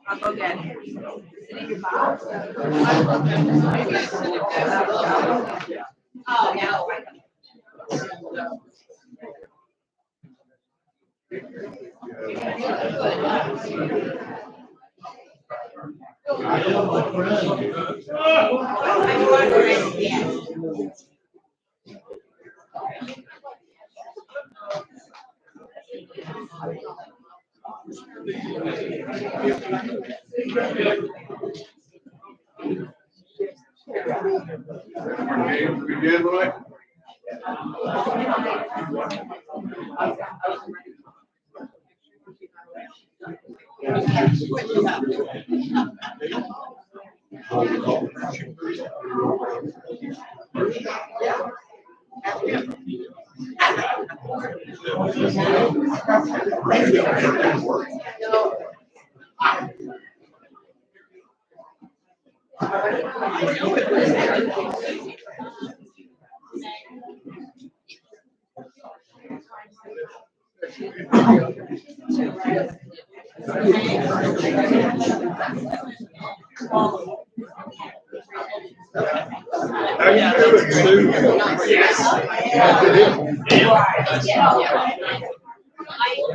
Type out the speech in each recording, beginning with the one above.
I'll go get it. Is it in your box? Oh, no. I'm wondering, yeah. We good, Roy?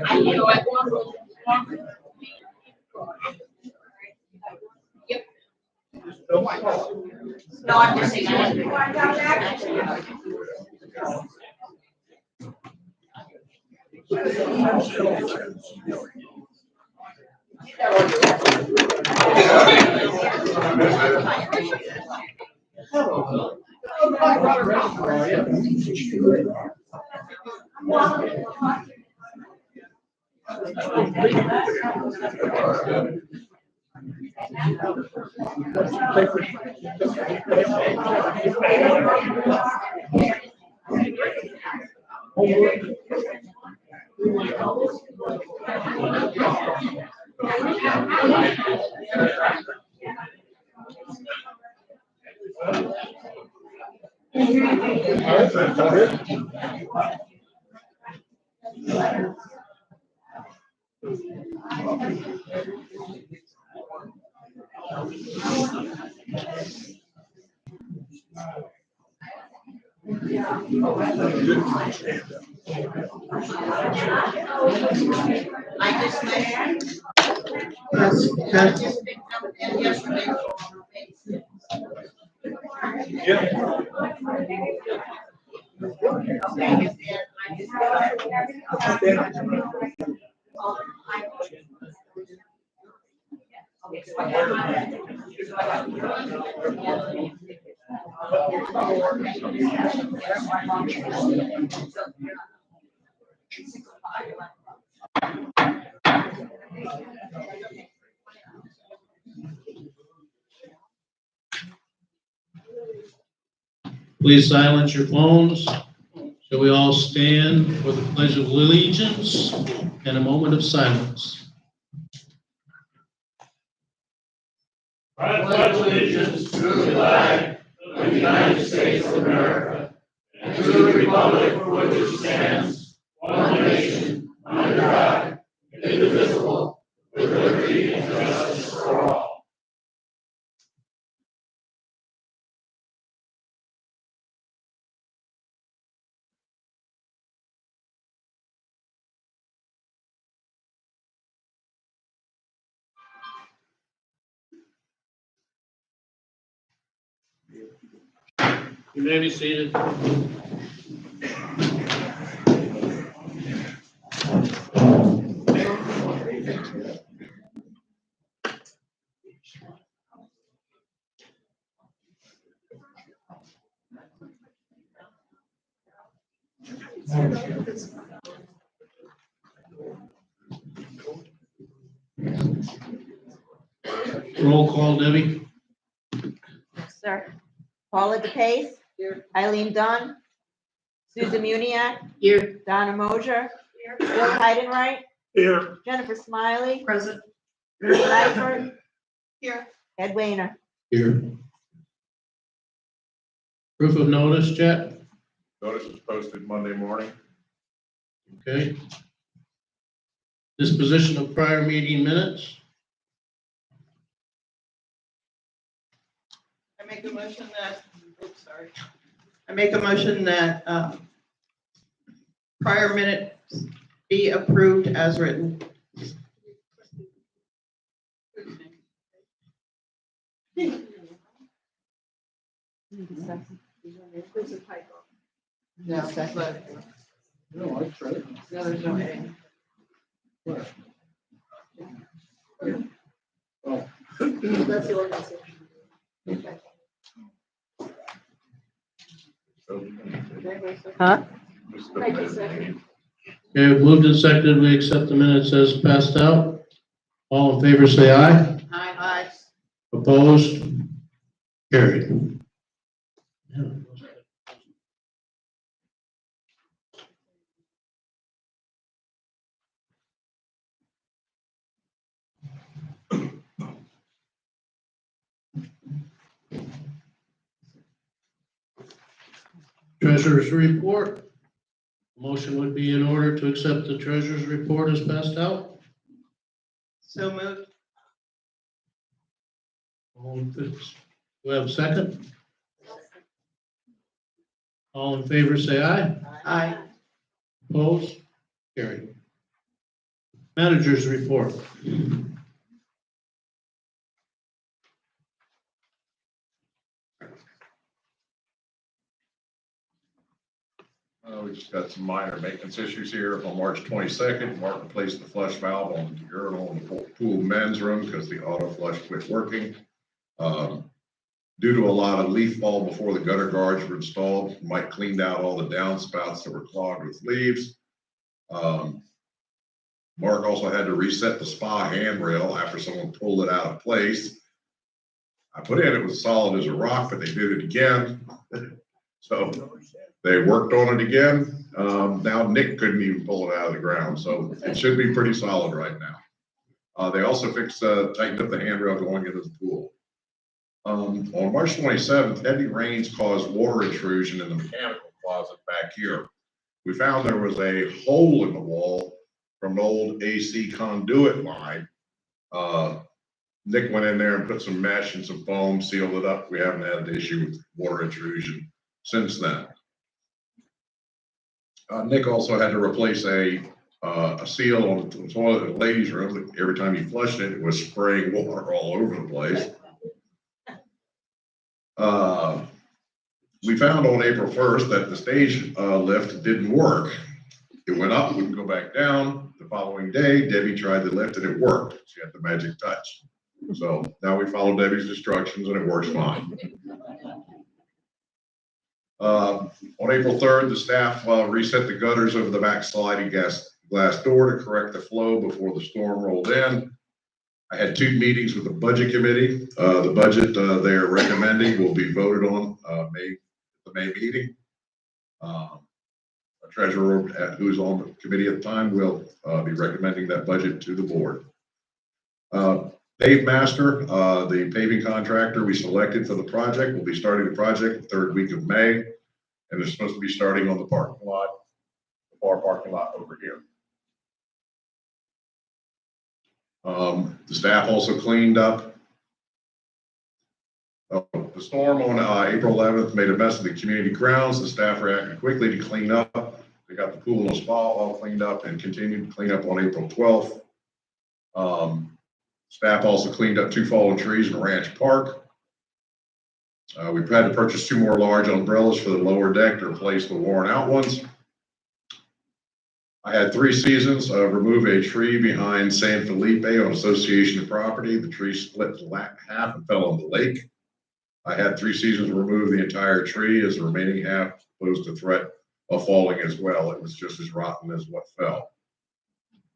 How you doing, Sue? No, I'm just saying. I just there. Yes, Just picked up and yesterday. yeah. Please silence your phones. Shall we all stand for the pledge of allegiance and a moment of silence? I pledge allegiance to the flag of the United States of America and to the republic for which it stands, one nation, under God, indivisible, with liberty and justice for all. You may be seated. Roll call, Debbie. Yes, sir. Paula DePace. Here. Eileen Dunn. Susan Muniac, Here. Donna Moser, Bill Heidenreich, Here. Jennifer Smiley, Present. Bruce Seifert, Here. Ed Weiner. Here. Proof of notice, Jack? Notice was posted Monday morning. Okay. Disposition of prior meeting minutes? I make a motion that, oops, sorry. I make a motion that prior minutes be approved as written. No, but, No, I tried. no, there's no A. That's the organization. Huh? Okay, moved and seconded, we accept the minutes as passed out. All in favor, say aye. Aye. Opposed? Carried. Treasurer's report. Motion would be in order to accept the treasurer's report as passed out. So moved. Do we have a second? All in favor, say aye. Aye. Opposed? Carried. Manager's report. We just got some minor maintenance issues here. On March 22nd, Mark replaced the flush valve on the urinal in the pool men's room because the auto flush quit working. Due to a lot of leaf fall before the gutter guards were installed, Mike cleaned out all the downspouts that were clogged with leaves. Mark also had to reset the spa handrail after someone pulled it out of place. I put in, it was solid as a rock, but they did it again. So they worked on it again. Now Nick couldn't even pull it out of the ground, so it should be pretty solid right now. They also tightened up the handrail going into the pool. On March 27th, heavy rains caused water intrusion in the mechanical closet back here. We found there was a hole in the wall from an old AC conduit line. Nick went in there and put some mesh and some foam, sealed it up. We haven't had an issue with water intrusion since then. Nick also had to replace a seal on the toilet in the ladies' room. Every time he flushed it, it was spraying water all over the place. We found on April 1st that the stage lift didn't work. It went up, wouldn't go back down. The following day, Debbie tried the lift and it worked. She had the magic touch. So now we follow Debbie's instructions and it works fine. On April 3rd, the staff reset the gutters over the back sliding glass door to correct the flow before the storm rolled in. I had 2 meetings with the budget committee. The budget they're recommending will be voted on the May meeting. Our treasurer, who's on the committee at the time, will be recommending that budget to the board. Dave Master, the paving contractor we selected for the project, will be starting the project the 3rd week of May, and they're supposed to be starting on the parking lot, the far parking lot over here. The staff also cleaned up. The storm on April 11th made a mess of the community grounds. The staff reacted quickly to clean up. They got the pool and spa all cleaned up and continued to clean up on April 12th. Staff also cleaned up 2 fallen trees in Ranch Park. We've had to purchase 2 more large umbrellas for the lower deck to replace the worn out ones. I had 3 seasons remove a tree behind San Felipe on Association property. The tree split in half and fell in the lake. I had 3 seasons remove the entire tree, as the remaining half posed a threat of falling as well. It was just as rotten as what fell.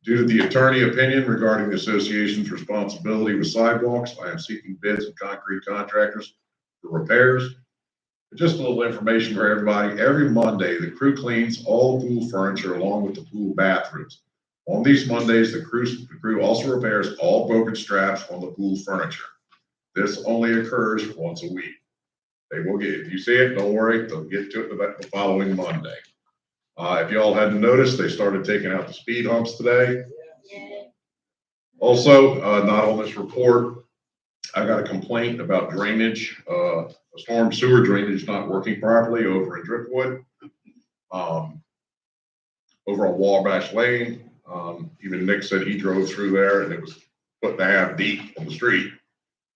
Due to the attorney opinion regarding the association's responsibility with sidewalks, I am seeking bids of concrete contractors for repairs. Just a little information for everybody. Every Monday, the crew cleans all pool furniture along with the pool bathrooms. On these Mondays, the crew also repairs all broken straps on the pool furniture. This only occurs once a week. They will get, if you see it, don't worry, they'll get to it the following Monday. If y'all hadn't noticed, they started taking out the speed humps today. Also, not on this report, I got a complaint about drainage, storm sewer drainage not working properly over in Driftwood. Over on Wabash Lane, even Nick said he drove through there and it was foot and a half deep on the street,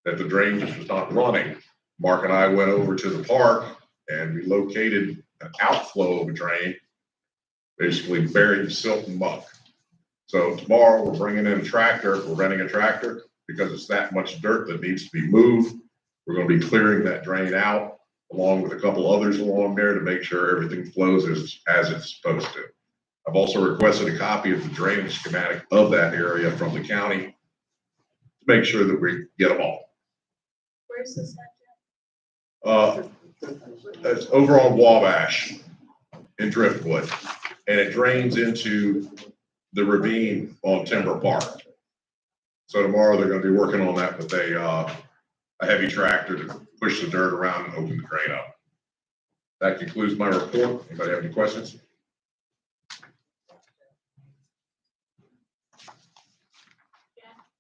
that the drain just was not running. Mark and I went over to the park and we located an outflow of a drain, basically buried the silt and muck. So tomorrow we're bringing in a tractor, we're renting a tractor because it's that much dirt that needs to be moved. We're going to be clearing that drain out along with a couple others along there to make sure everything flows as it's supposed to. I've also requested a copy of the drainage schematic of that area from the county to make sure that we get them all. Where's this It's over on Wabash in Driftwood, and it drains into the ravine on Timber Park. So tomorrow they're gonna be working on that with a heavy tractor to push the dirt around and open the drain up. That concludes my report. Anybody have any questions?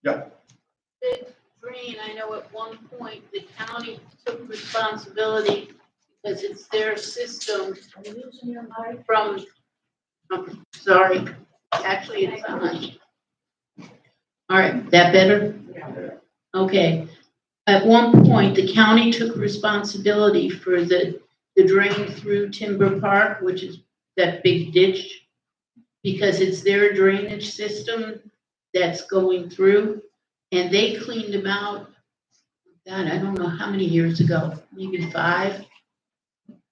Yeah. Big drain, I know at one point the county took responsibility because it's their system from, sorry, actually it's on. All right, that better? Okay. At one point, the county took responsibility for the drain through Timber Park, which is that big ditch, because it's their drainage system that's going through, and they cleaned them out, God, I don't know how many years ago, maybe 5?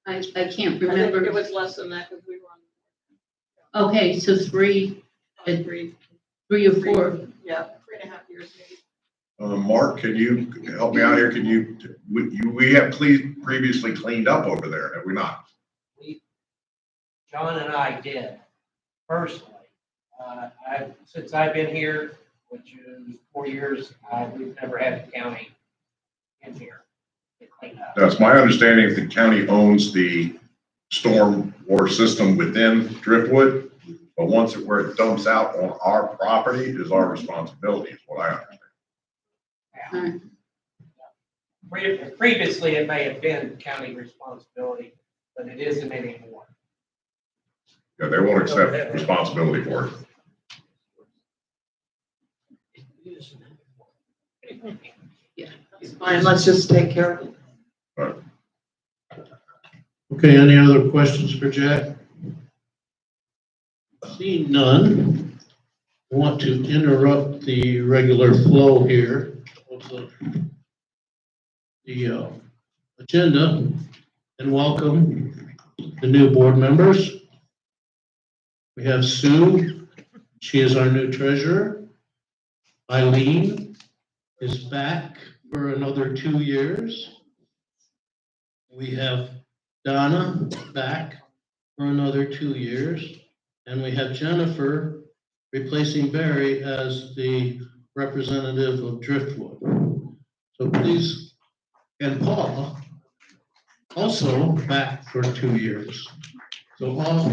I can't I think remember. it was less than that because we were Okay, so 3 on 3, or 4. yeah, 3.5 years maybe. Mark, can you help me out here? Can we have previously cleaned up over there, have we not? John and I did personally. Since I've been here, which is 4 years, we've never had the county in here to clean up. That's my understanding. The county owns the storm water system within Driftwood, but once where it dumps out on our property is our responsibility, is what I understand. Previously, it may have been county responsibility, but it isn't anymore. Yeah, they won't accept responsibility for it. It's fine, let's just take care of it. Okay, any other questions for Jack? Seeing none, I want to interrupt the regular flow here of the agenda and welcome the new board members. We have Sue, she is our new treasurer. Eileen is back for another 2 years. We have Donna back for another 2 years. And we have Jennifer replacing Barry as the representative of Driftwood. So please, and Paula also back for 2 years. So all,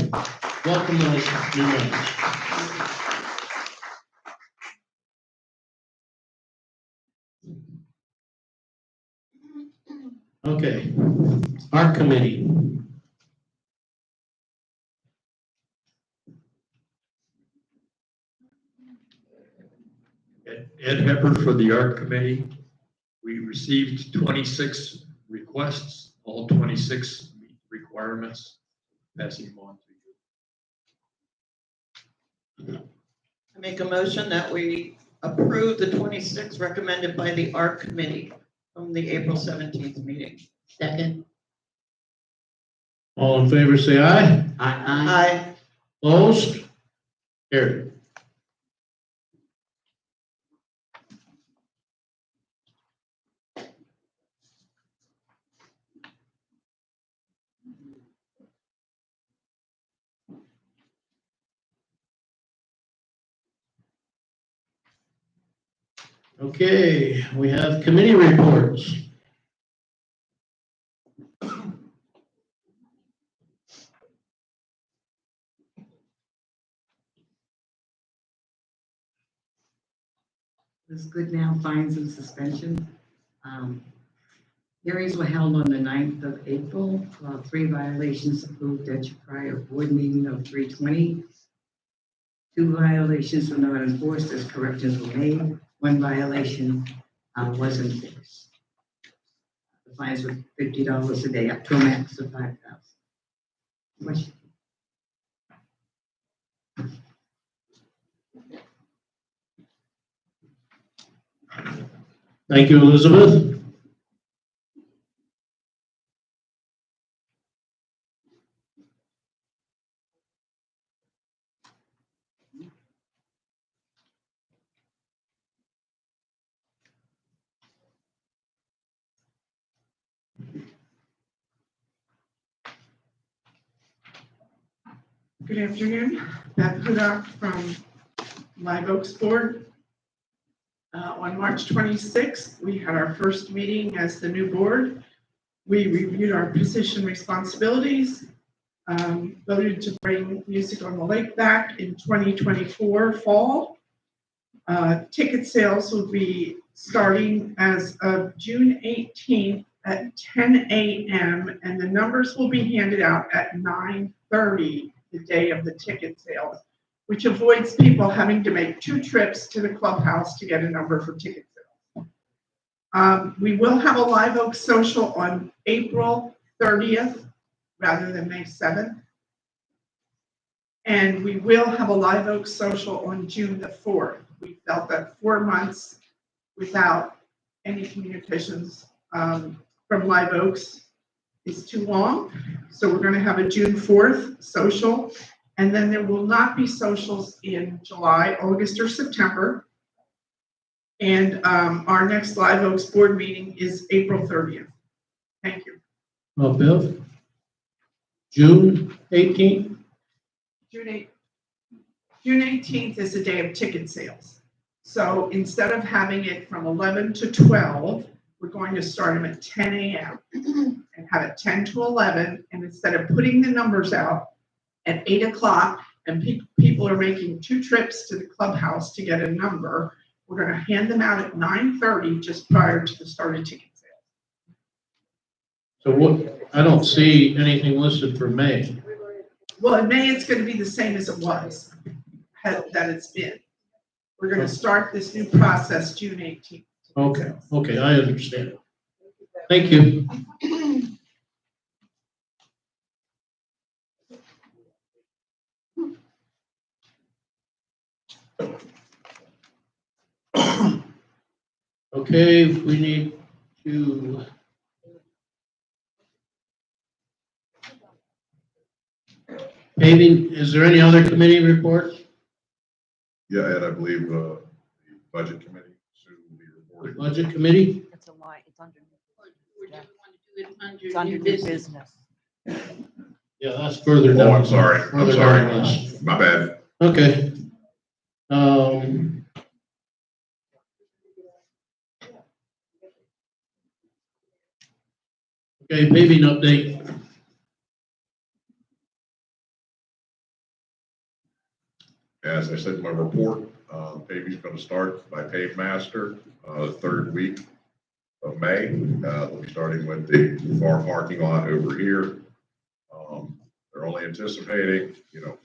welcome those new members. Okay, our committee. Ed Hepper for the Art Committee. We received 26 requests, all 26 meet requirements. Passing them on to you. I make a motion that we approve the 26 recommended by the ARC committee from the April 17th meeting. Second. All in favor, say aye. Aye. Opposed? Carried. Okay, we have committee reports. This good now, fines and suspensions. Hearings were held on the 9th of April. 3 violations approved at your prior board meeting of 3/20. 2 violations were not enforced as corrections were made. 1 violation was enforced. The fines were $50 a day, up to a max of $5,000. Question? Thank you, Elizabeth. Good afternoon, Beth Hudak from Live Oaks Board. On March 26th, we had our first meeting as the new board. We reviewed our position responsibilities, voted to bring Music on the Lake back in 2024 fall. Ticket sales will be starting as of June 18th at 10 a.m. and the numbers will be handed out at 9:30 the day of the ticket sales, which avoids people having to make 2 trips to the clubhouse to get a number for ticket sales. We will have a Live Oak social on April 30th rather than May 7th. And we will have a Live Oak social on June the 4th. We felt that 4 months without any communications from Live Oaks is too long. So we're going to have a June 4th social. And then there will not be socials in July, August, or September. And our next Live Oaks board meeting is April 30th. Thank you. Well, Bill? June 18th? June 18th is the day of ticket sales. So instead of having it from 11 to 12, we're going to start them at 10 a.m. and have it 10 to 11. And instead of putting the numbers out at 8 o'clock and people are making 2 trips to the clubhouse to get a number, we're going to hand them out at 9:30 just prior to the start of ticket sales. So what, I don't see anything listed for May. Well, in May, it's going to be the same as it was, that it's been. We're going to start this new process June 18th. Okay, I understand. Thank you. Okay, we need to. Paving, is there any other committee reports? Yeah, Ed, I believe, the budget committee soon will be reporting. Budget committee? It's a lie, it's under, Or do you want to do it it's under under new new business? business. Yeah, that's further down. Oh, I'm sorry. I'm Further sorry. down the list. My bad. Okay. Okay, paving update. As I said in my report, paving's going to start by Pavemaster, third week of May. They'll be starting with the far parking lot over here. They're only anticipating,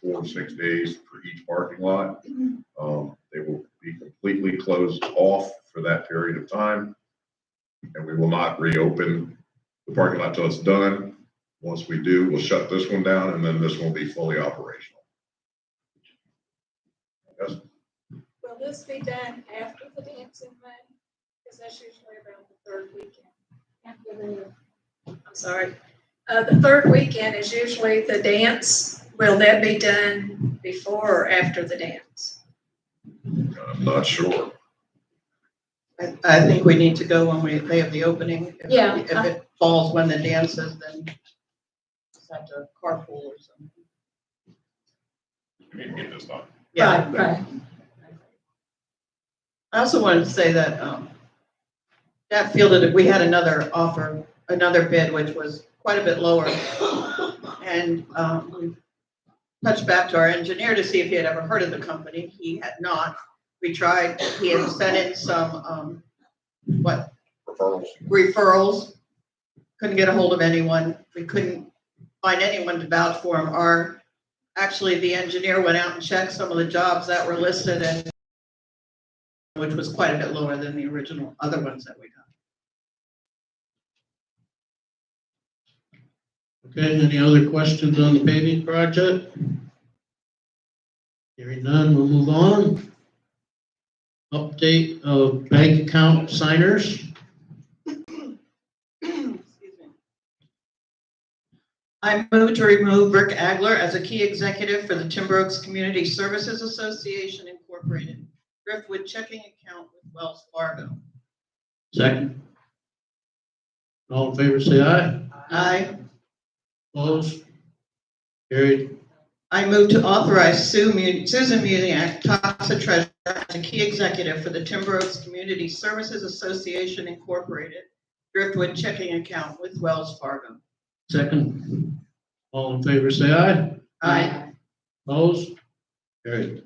4 to 6 days for each parking lot. They will be completely closed off for that period of time. And we will not reopen the parking lot till it's done. Once we do, we'll shut this one down and then this one will be fully operational. Yes. Will this be done after the dance in May? Because that's usually around the 3rd weekend. After the, I'm sorry. The 3rd weekend is usually the dance. Will that be done before or after the dance? I'm not sure. I think we need to go when they have the opening. Yeah. If it falls when the dance is, then just have to carpool or something. We need to get this done. Yeah. Right. I also wanted to say that, that fielded, we had another offer, another bid, which was quite a bit lower. And, we touched back to our engineer to see if he had ever heard of the company. He had not. We tried, he had sent in some, referrals. Couldn't get a hold of anyone. We couldn't find anyone to vouch for him. Actually, the engineer went out and checked some of the jobs that were listed, and which was quite a bit lower than the original other ones that we got. Okay, any other questions on the paving project? Hearing none, we'll move on. Update of bank account signers. I move to remove Rick Agler as a key executive for the Timber Oaks Community Services Association Incorporated, Driftwood checking account with Wells Fargo. Second. All in favor, say aye. Aye. Opposed? Carried. I move to authorize Susan Muniak, TAXA treasurer, as a key executive for the Timber Oaks Community Services Association Incorporated, Driftwood checking account with Wells Fargo. Second. All in favor, say aye. Aye. Opposed? Carried.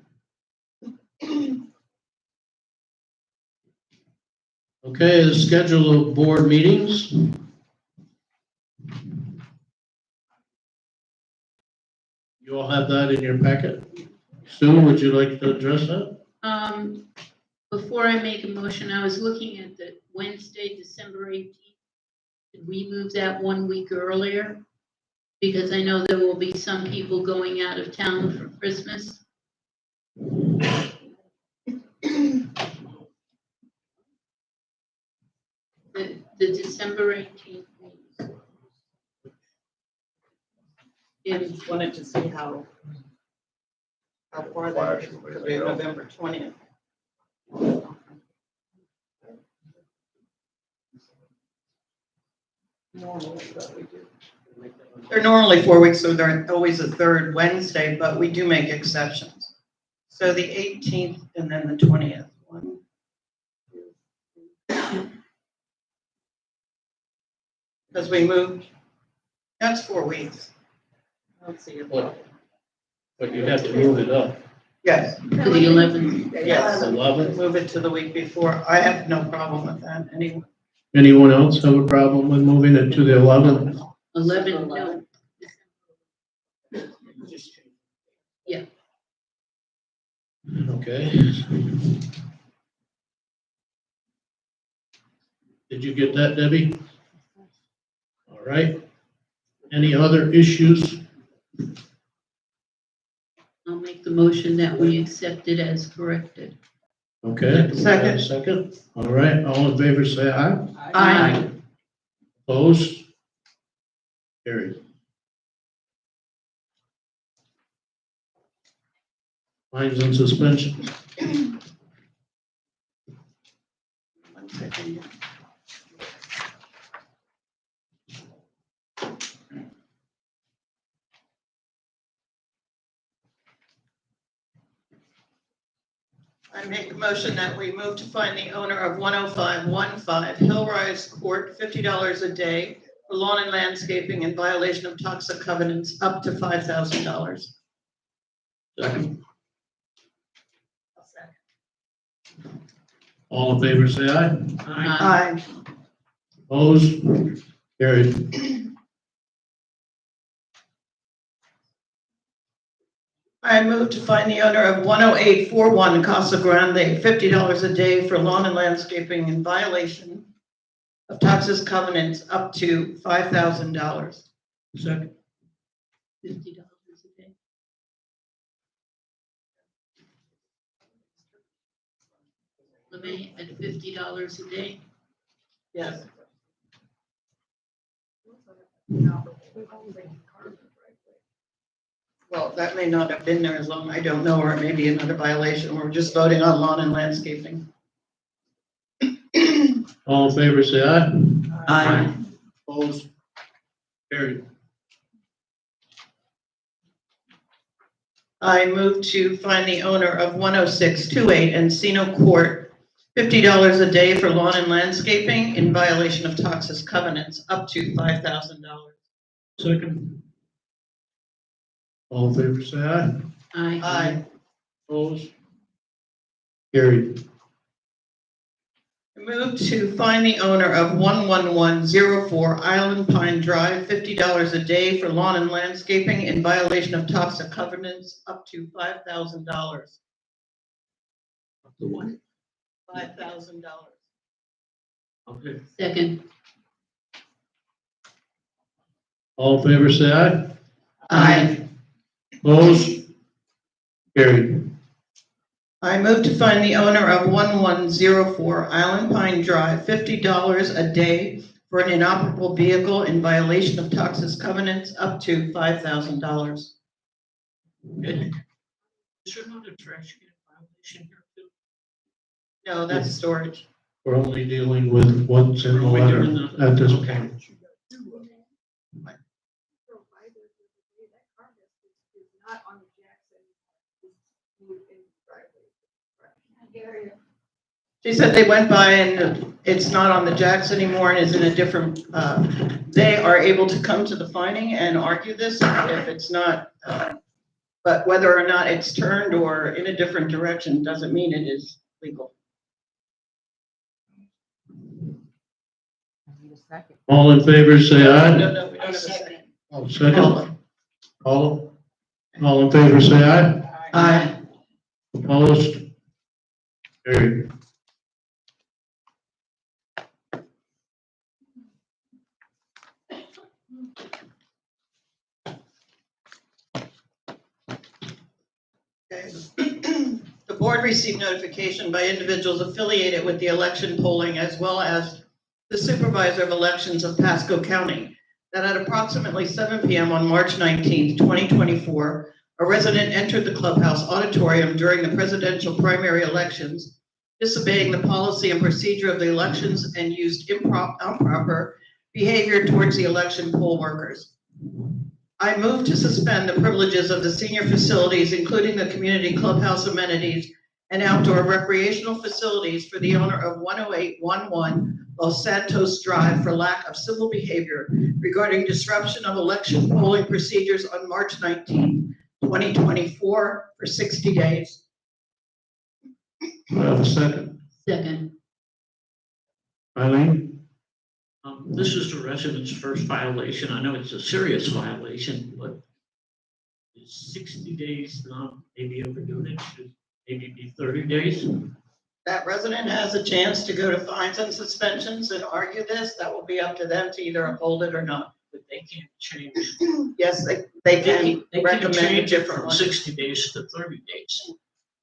Okay, the schedule of board meetings. You all have that in your packet. Sue, would you like to address that? Before I make a motion, I was looking at the Wednesday, December 18th. Did we move that 1 week earlier? Because I know there will be some people going out of town for Christmas. The December 18th meeting. I just wanted to see how far that is, because we have November 20th. They're normally 4 weeks, so they're always the third Wednesday, but we do make exceptions. So the 18th and then the 20th. Because we moved, that's 4 weeks. Let's see. But you have to move it up. Yes, To the 11th. yes. 11th. Move it to the week before. I have no problem with that anyway. Anyone else have a problem with moving it to the 11th? 11, no. Yeah. Okay. Did you get that, Debbie? All right. Any other issues? I'll make the motion that we accept it as corrected. Okay. Second. Second. All right. All in favor, say aye. Aye. Opposed? Carried. Fines and suspensions. 1 second. I make a motion that we move to fine the owner of 10515 Hillrise Court $50 a day for lawn and landscaping in violation of toxic covenants up to $5,000. Second. All in favor, say aye. Aye. Opposed? Carried. I move to fine the owner of 10841 Casa Grande $50 a day for lawn and landscaping in violation of toxic covenants up to $5,000. Second. $50 a day. LeMay at $50 a day. Yes. Well, that may not have been there as long, I don't know, or it may be another violation. We're just voting on lawn and landscaping. All in favor, say aye. Aye. Opposed? Carried. I move to find the owner of 10628 Encino Court $50 a day for lawn and landscaping in violation of Toxis covenants, up to $5,000. Second. All in favor, say aye. Aye. Opposed? Carried. Move to find the owner of 11104 Island Pine Drive, $50 a day for lawn and landscaping in violation of Toxic covenants, up to $5,000. The one. $5,000. Okay. Second. All in favor, say aye. Aye. Opposed? Carried. I move to find the owner of 1104 Island Pine Drive, $50 a day for an inoperable vehicle in violation of Toxis covenants, up to $5,000. Okay. Is there not a trash can violation here too? No, that's storage. We're only dealing with what's in the Are we letter doing the- at this Okay. point. Not on the Jackson. Moved in the driveway. She said they went by and it's not on the jacks anymore and is in a different, they are able to come to the finding and argue this if it's not, but whether or not it's turned or in a different direction doesn't mean it is legal. All in favor, say aye. No, we don't have a second. Oh, second. All in favor, say aye. Aye. Opposed? Carried. Okay. The board received notification by individuals affiliated with the election polling as well as the supervisor of elections of Pasco County that at approximately 7 p.m. on March 19th, 2024, a resident entered the clubhouse auditorium during the presidential primary elections, disobeying the policy and procedure of the elections and used improper behavior towards the election poll workers. I move to suspend the privileges of the senior facilities, including the community clubhouse amenities and outdoor recreational facilities for the owner of 10811 Los Santos Drive for lack of civil behavior regarding disruption of election polling procedures on March 19, 2024 for 60 days. Do I have a second? Second. Eileen? This is the resident's first violation. I know it's a serious violation, but is 60 days not maybe overdoing it? Should maybe be 30 days? That resident has a chance to go to fines and suspensions and argue this. That will be up to them to either uphold it or not. But they can't change. Yes, they can They can recommend a change it different from one. 60 days to 30 days.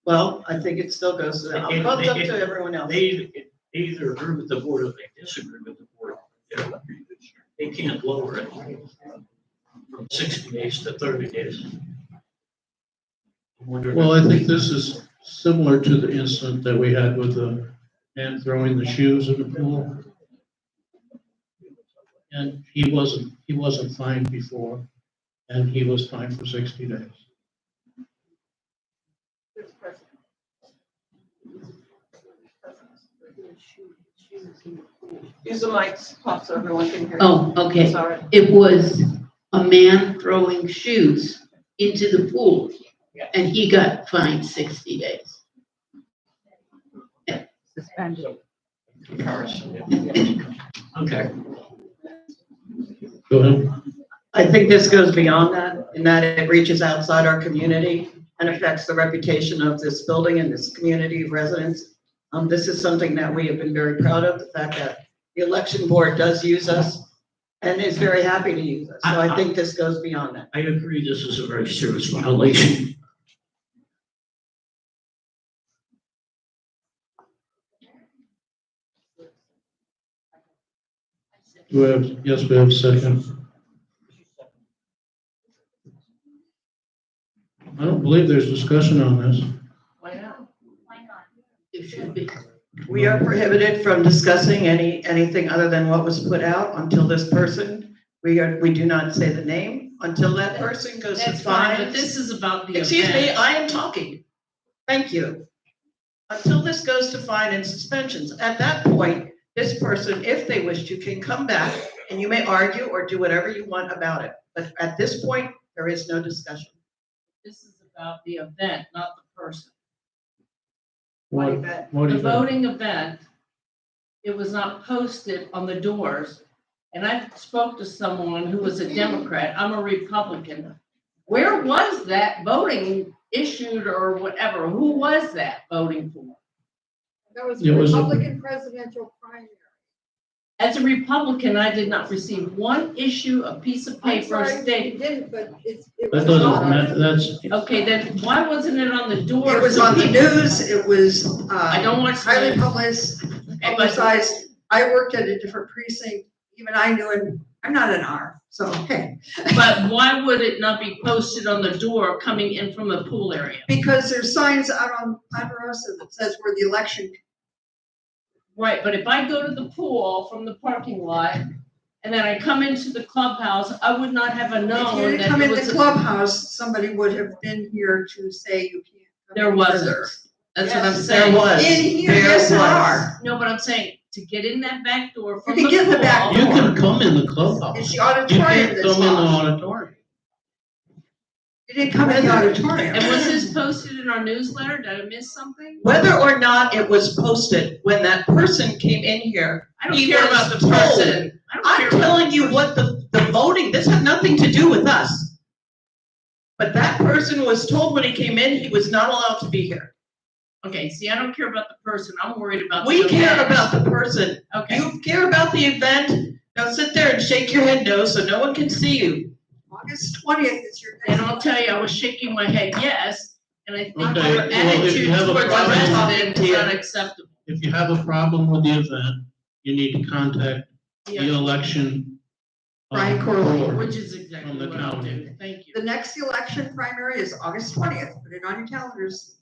Well, I think it still goes to them. It's up to everyone else. They either agree with the board or they disagree with the board. They can't lower it from 60 days to 30 days. I'm wondering- Well, I think this is similar to the incident that we had with the man throwing the shoes in the pool. And he wasn't fined before, and he was fined for 60 days. Use the mics, pop, so everyone can hear. Oh, okay. Sorry. It was a man throwing shoes into the pool and he got fined 60 days. Suspended. Okay. Go ahead. I think this goes beyond that, in that it reaches outside our community and affects the reputation of this building and this community of residents. This is something that we have been very proud of, the fact that the election board does use us and is very happy to use us. So I think this goes beyond that. I agree, this is a very serious violation. Do we have, yes, we have a second. I don't believe there's discussion on this. Why not? It should be. We are prohibited from discussing anything other than what was put out until this person, we do not say the name, until that person goes to That's fine, but fines. this is about the Excuse me, event. I am talking. Thank you. until this goes to fine and suspensions. At that point, this person, if they wish to, can come back and you may argue or do whatever you want about it. But at this point, there is no discussion. This is about the event, not the person. What, what The is that? voting event, it was not posted on the doors. And I spoke to someone who was a Democrat. I'm a Republican. Where was that voting issued or whatever? Who was that voting for? That was It was a- Republican presidential primary. As a Republican, I did not receive one issue, a pice of I'm paper sorry you stating. didn't, but it That was. doesn't matter, that's, Okay, then why wasn't it on the door? It was so on the people- news, it was I don't watch highly the news. publicized. I worked at a different precinct, even I knew it, I'm not an R, so, hey. But why would it not be posted on the door coming in from the pool area? Because there's signs out on Ponderosa that says where the election, Right, but if I go to the pool from the parking lot and then I come into the clubhouse, I would not have if you known didn't that come it in was. the clubhouse, somebody would have been here to say you can't. come There in wasn't. further. That's what I'm Yes, saying. there was. In here, There yes, there was. are. No, but I'm saying to get in that back door from can the get in the back pool. you can come in the clubhouse. It's the You auditorium can't that's come in the locked. auditorium. You didn't come in the auditorium. And was this posted in our newsletter? Did I miss something? Whether or not it was posted, when that person came in here, I don't he care was about the told. person. I don't I'm care about. telling you what the voting, this had nothing to do with us. But that person was told when he came in, he was not allowed to be here. Okay, see, I don't care about the person. I'm worried about. We the care event. about the person. Okay, You care about the event, now sit there and shake your head no so no one can see you. August 20th is your and next. I'll tell you, I was shaking my head yes, and I think Okay, your well, if you attitude have a towards the problem- resident is unacceptable. If you have a problem with the event, you need to contact the Yeah, election. Brian Corley, board. which is exactly From the what I'll county. do. Thank you. The next election primary is August 20th. Put it on your calendars.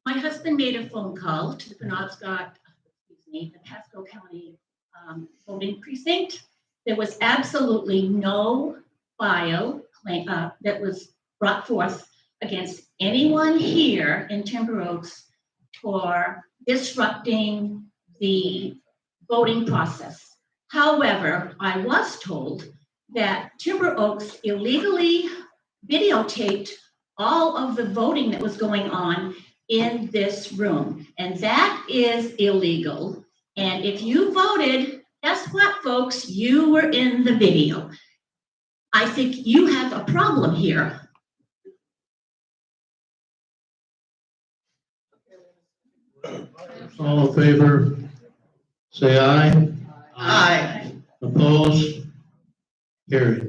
My husband made a phone call to the Penobscot, the Pasco County voting precinct. There was absolutely no file claim, that was brought forth against anyone here in Timber Oaks for disrupting the voting process. However, I was told that Timber Oaks illegally videotaped all of the voting that was going on in this room, and that is illegal. And if you voted, guess what, folks? You were in the video. I think you have a problem here. All in favor, say aye. Aye. Opposed? Carried.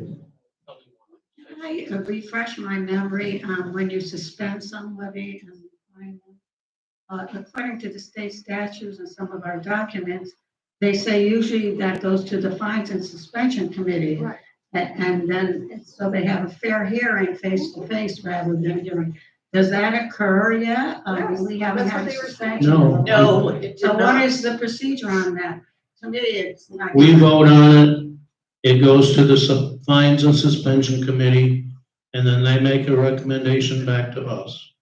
Can I refresh my memory on when you suspend somebody and fine them? According to the state statutes and some of our documents, they say usually that goes to the Fines and Suspension Committee. Right. And then, so they have a fair hearing face to face rather than hearing. Does that occur yet? Yes, We haven't that's what had they were saying. suspension. No. No, it did So what not. is the procedure on that? To me, it's not. We vote on it, it goes to the Fines and Suspension Committee, and then they make a recommendation back to us.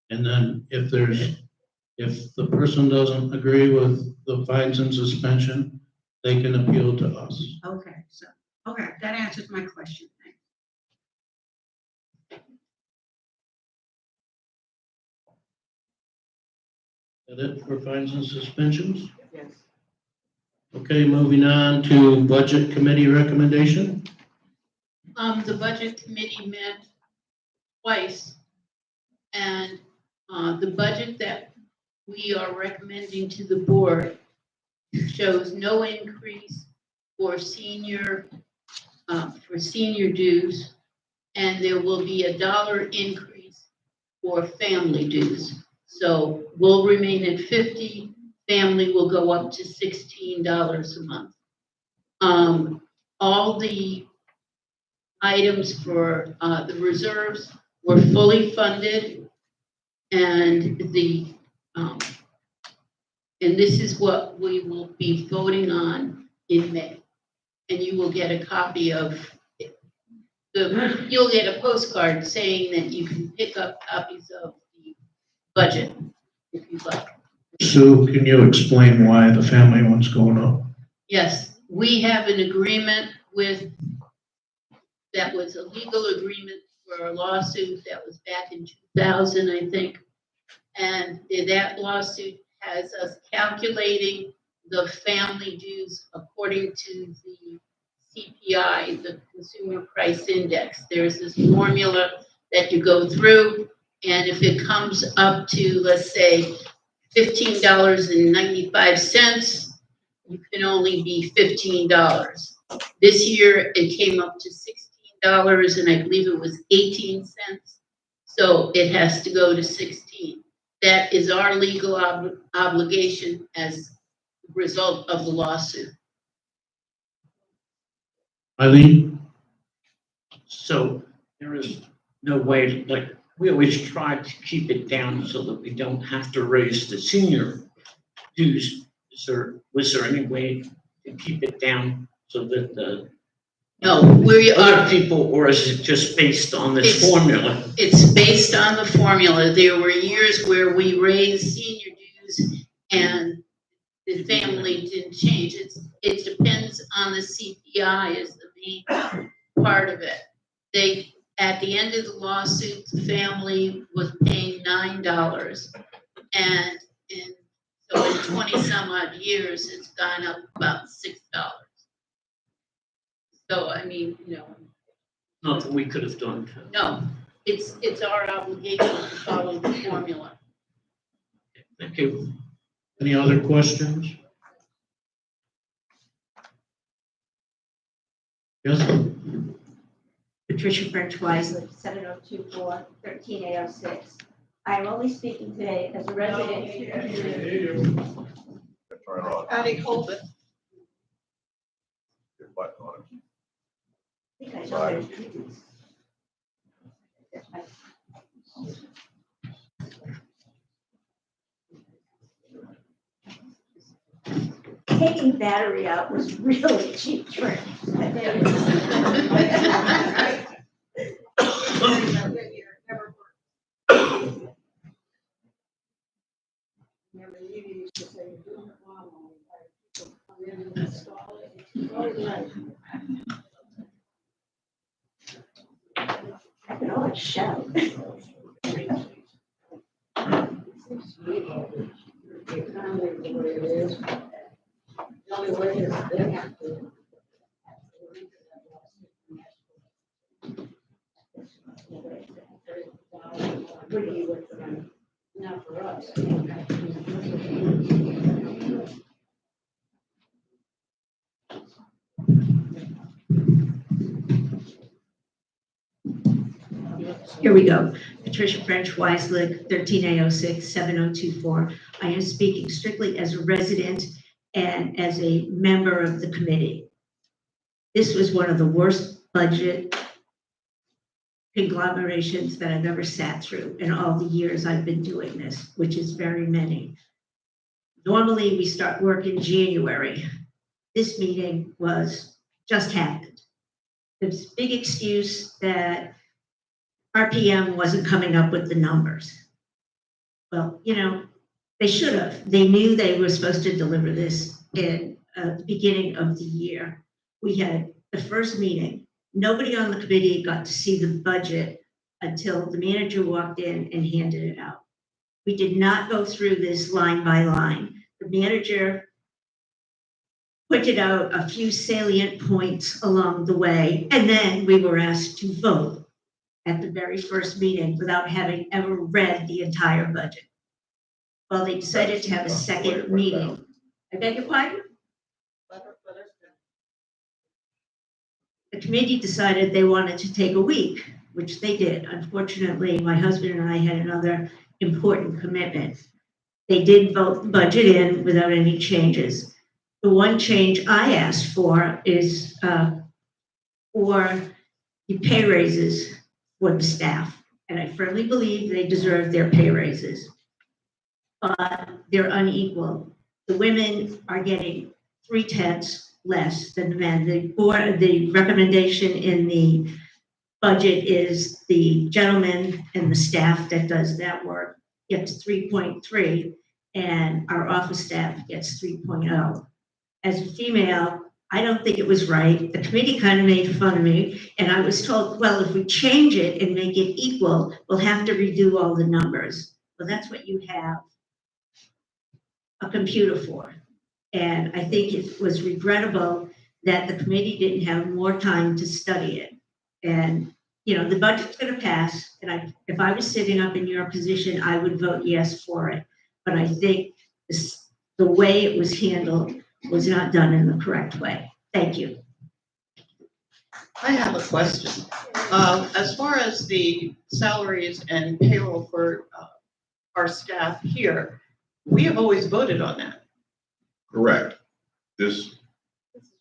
And then if the person doesn't agree with the fines and suspension, they can appeal to us. Okay, that answers my question. Is that it for fines and suspensions? Yes. Okay, moving on to Budget Committee recommendation. The budget committee met twice, and the budget that we are recommending to the board shows no increase for senior dues, and there will be $1 increase for family dues. So we'll remain at 50, family will go up to $16 a month. All the items for the reserves were fully funded, and and this is what we will be voting on in May. And you will get a copy of you'll get a postcard saying that you can pick up copies of the budget if you'd like. Sue, can you explain why the family one's going up? Yes, we have an agreement with, that was a legal agreement for a lawsuit that was back in 2000, I think. And that lawsuit has us calculating the family dues according to the CPI, the Consumer Price Index. There's this formula that you go through, and if it comes up to, let's say, $15.95, you can only be $15. This year, it came up to $16, and I believe it was 18 cents. So it has to go to 16. That is our legal obligation as a result of the lawsuit. Eileen? So there is no way, like, we always try to keep it down so that we don't have to raise the senior dues. Was there any way to keep it down so that the No, we other are, people, or is it just based on this It's- formula? it's based on the formula. There were years where we raised senior dues and the family didn't change. It depends on the CPI is the main part of it. At the end of the lawsuit, the family was paying $9. And so in 20 some odd years, it's gone up about $6. So, I mean, Nothing we could have done to. no, it's our obligation to follow the formula. Thank you. Any other questions? Yes? Patricia French Wisely, 7024-13806. I am only speaking today as a resident. Patty Colvin. Your button on it. I think I know it. Taking battery out was really cheap trick. Remember, you used to say, you're doing it wrong, people come in and install it. I can always shout. The only way is they have to. What do you want for them? Not for us. Here we go. Patricia French Weislich, 13806-7024. I am speaking strictly as a resident and as a member of the committee. This was one of the worst budget conglomerations that I've ever sat through in all the years I've been doing this, which is very many. Normally, we start work in January. This meeting just happened. There's a big excuse that RPM wasn't coming up with the numbers. Well, they should have. They knew they were supposed to deliver this in the beginning of the year. We had the first meeting. Nobody on the committee got to see the budget until the manager walked in and handed it out. We did not go through this line by line. The manager pointed out a few salient points along the way, and then we were asked to vote at the very first meeting without having ever read the entire budget. Well, they decided to have a second meeting. I beg your pardon? The committee decided they wanted to take a week, which they did. Unfortunately, my husband and I had another important commitment. They did vote the budget in without any changes. The one change I asked for is for the pay raises for the staff. And I firmly believe they deserve their pay raises. But they're unequal. The women are getting 3/10 less than the men. The recommendation in the budget is the gentleman and the staff that does that work gets 3.3, and our office staff gets 3.0. As a female, I don't think it was right. The committee kind of made fun of me, and I was told, well, if we change it and make it equal, we'll have to redo all the numbers. Well, that's what you have a computer for. And I think it was regrettable that the committee didn't have more time to study it. And, you know, the budget's gonna pass, and if I was sitting up in your position, I would vote yes for it. But I think the way it was handled was not done in the correct way. Thank you. I have a question. As far as the salaries and payroll for our staff here, we have always voted on that. Correct. This,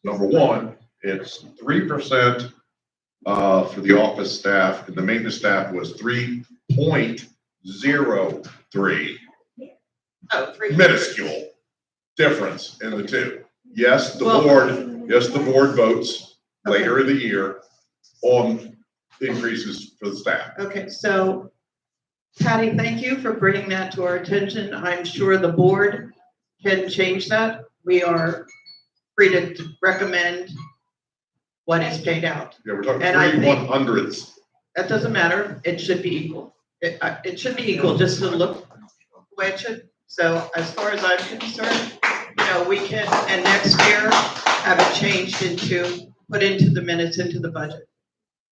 number one, it's 3% for the office staff, and the maintenance staff was 3.03. Oh, 3. Minuscule difference in the two. Yes, the board votes later in the year on increases for the staff. Okay, so Patty, thank you for bringing that to our attention. I'm sure the board can change that. We are free to recommend what is paid out. Yeah, we're talking And I 3/100ths. That doesn't matter. It should be equal. It should be equal just to look the way it should. So as far as I'm concerned, you know, we can, and next year, have it changed put into the minutes, into the budget.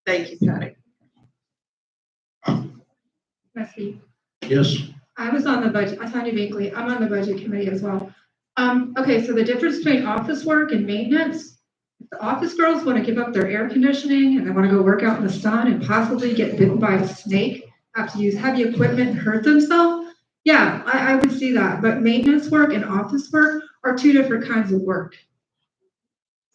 Thank you, Patty. Trustee, Yes, I was on the budget, Tanya Binkley, I'm on the budget committee as well. Okay, so the difference between office work and maintenance, if the office girls want to give up their air conditioning and they want to go work out in the sun and possibly get bitten by a snake, have to use heavy equipment and hurt themselves, yeah, I would see that. But maintenance work and office work are two different kinds of work.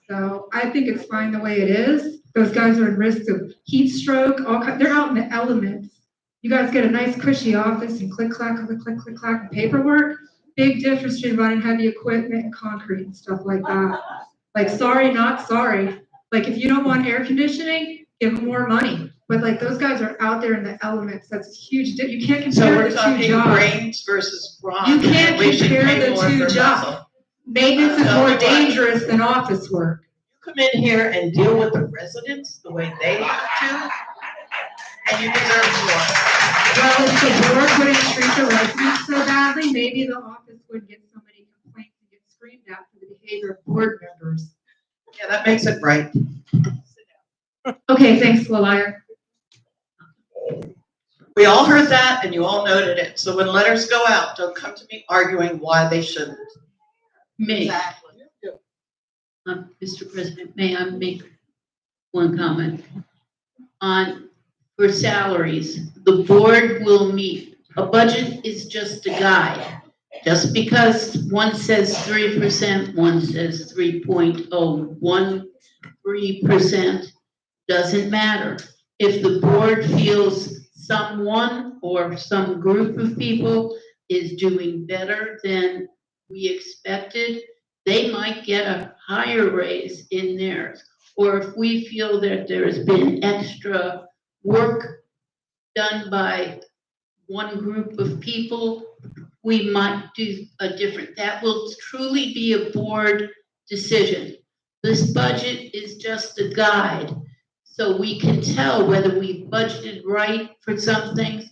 So I think it's fine the way it is. Those guys are at risk of heat stroke, they're out in the elements. You guys get a nice cushy office and click, clack, click, click, click, clack, and paperwork. Big difference between running heavy equipment and concrete and stuff like that. Like, sorry, not sorry. Like, if you don't want air conditioning, give them more money. But like, those guys are out there in the elements. That's huge. You can't So compare we're the two talking jobs. brains versus bronze. You can't We should compare pay the more two for jobs. muscle. Maintenance is No, more but- dangerous than office work. You come in here and deal with the residents the way they have to, and you deserve more. Well, if the board wouldn't treat the residents so badly, maybe the office wouldn't get so many complaints and get screamed at for the behavior of board members. Yeah, that makes it right. Okay, thanks, Liar. We all heard that and you all noted it. So when letters go out, don't come to me arguing why they shouldn't. Me. Mr. President, may I make one comment? For salaries, the board will meet. A budget is just a guide. Just because one says 3%, one says 3.013%, doesn't matter. If the board feels someone or some group of people is doing better than we expected, they might get a higher raise in theirs. Or if we feel that there's been extra work done by one group of people, we might do a different. That will truly be a board decision. This budget is just a guide, so we can tell whether we've budgeted right for some things.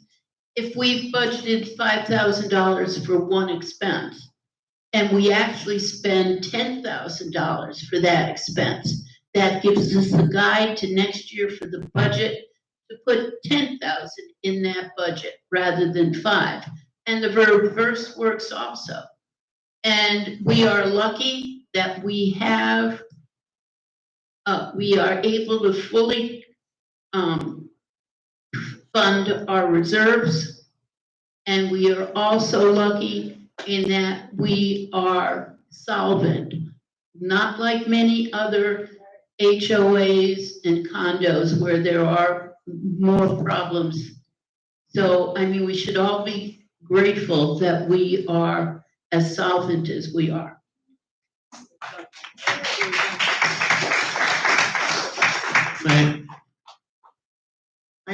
If we've budgeted $5,000 for one expense, and we actually spend $10,000 for that expense, that gives us a guide to next year for the budget to put 10,000 in that budget rather than 5. And the reverse works also. And we are lucky that we are able to fully fund our reserves. And we are also lucky in that we are solvent, not like many other HOAs and condos where there are more problems. So, I mean, we should all be grateful that we are as solvent as we are. may,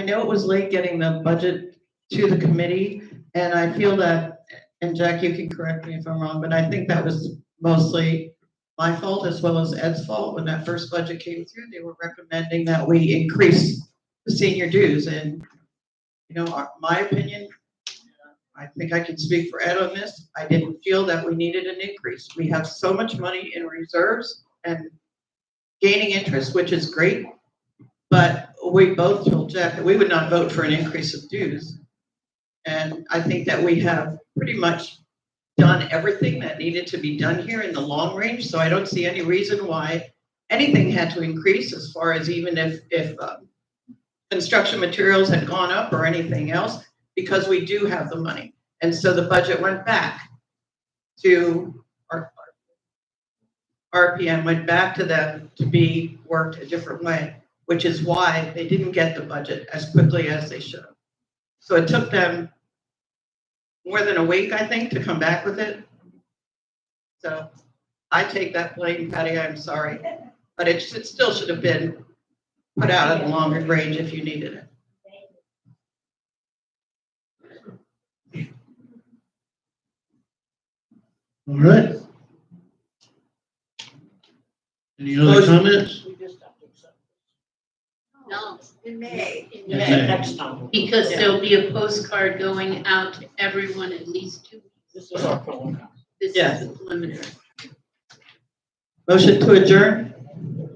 I know it was late getting the budget to the committee, and I feel that, and Jack, you can correct me if I'm wrong, but I think that was mostly my fault as well as Ed's fault. When that first budget came through, they were recommending that we increase the senior dues, and, you know, my opinion, I think I can speak for Ed on this, I didn't feel that we needed an increase. We have so much money in reserves and gaining interest, which is great, but we both told Jack that we would not vote for an increase of dues. And I think that we have pretty much done everything that needed to be done here in the long range, so I don't see any reason why anything had to increase, as far as even if construction materials had gone up or anything else, because we do have the money. And so the budget went back to our RPM, went back to them to be worked a different way, which is why they didn't get the budget as quickly as they should have. So it took them more than a week, I think, to come back with it. So I take that blame, Patty, I'm sorry. But it still should have been put out at a longer range if you needed it. All right. Any other comments? No. In May. In In May. May. Next time. Because there'll be a postcard going out to everyone at least 2 weeks. This is our preliminary. This Yeah. is the preliminary. Motion to adjourn?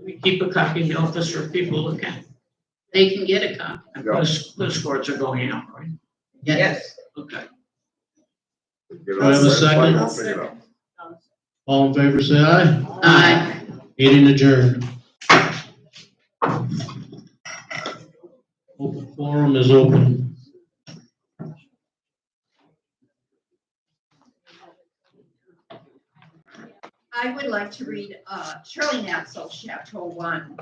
We keep a copy in the office for people who can. They can get a copy. And postcards are going out, right? Yes. Okay. Get it Do I have a on the second? website, I'll pick it up. All in favor, say aye. Aye. Meeting adjourned. Open forum is open. I would like to read, Shirley Natzel, Chateau 1.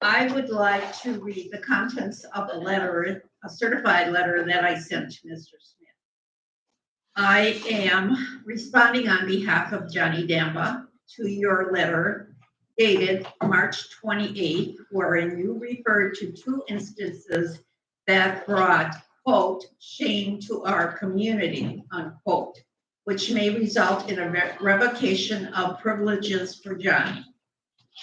I would like to read the contents of a letter, a certified letter that I sent to Mr. Smith. I am responding on behalf of Johnny Damba to your letter dated March 28th, wherein you referred to 2 instances that brought, quote, shame to our community, unquote, which may result in a revocation of privileges for Johnny.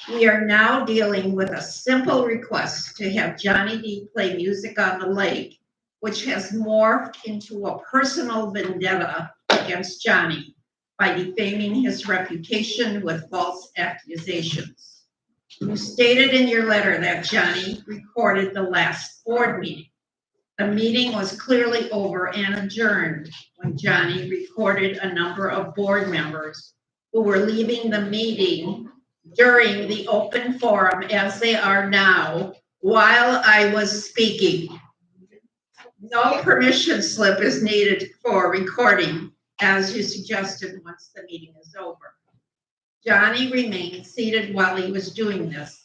We are now dealing with a simple request to have Johnny D play Music on the Lake, which has morphed into a personal vendetta against Johnny by defaming his reputation with false accusations. You stated in your letter that Johnny recorded the last board meeting. The meeting was clearly over and adjourned when Johnny recorded a number of board members who were leaving the meeting during the open forum as they are now while I was speaking. No permission slip is needed for recording, as you suggested once the meeting is over. Johnny remained seated while he was doing this.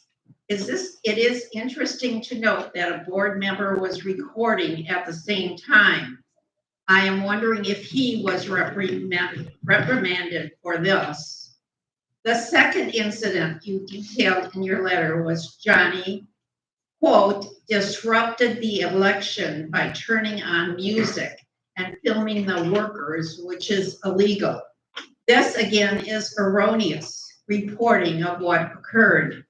It is interesting to note that a board member was recording at the same time. I am wondering if he was reprimanded for this. The second incident you detailed in your letter was Johnny, quote, disrupted the election by turning on music and filming the workers, which is illegal. This again is erroneous reporting of what occurred.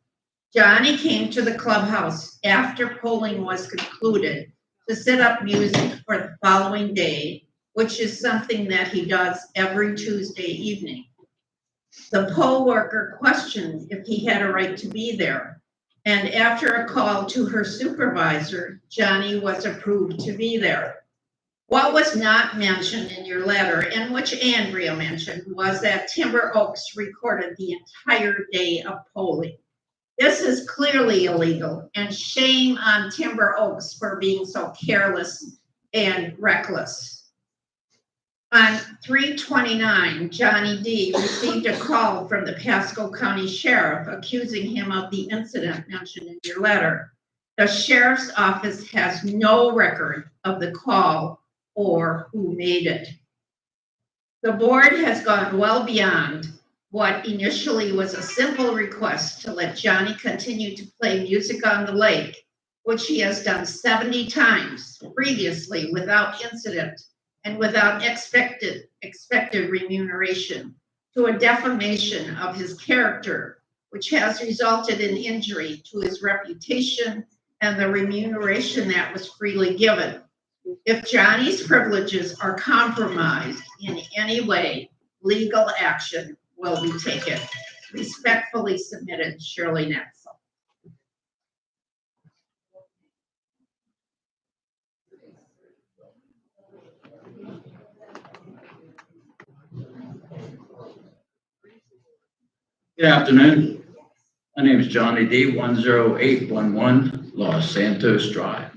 Johnny came to the clubhouse after polling was concluded to set up music for the following day, which is something that he does every Tuesday evening. The poll worker questioned if he had a right to be there, and after a call to her supervisor, Johnny was approved to be there. What was not mentioned in your letter, and which Andrea mentioned, was that Timber Oaks recorded the entire day of polling. This is clearly illegal, and shame on Timber Oaks for being so careless and reckless. On 3/29, Johnny D received a call from the Pasco County Sheriff accusing him of the incident mentioned in your letter. The sheriff's office has no record of the call or who made it. The board has gone well beyond what initially was a simple request to let Johnny continue to play Music on the Lake, which he has done 70 times previously without incident and without expected remuneration, to a defamation of his character, which has resulted in injury to his reputation and the remuneration that was freely given. If Johnny's privileges are compromised in any way, legal action will be taken. Respectfully submitted, Shirley Netzel. Good afternoon. My name is Johnny D. 10811 Los Santos Drive.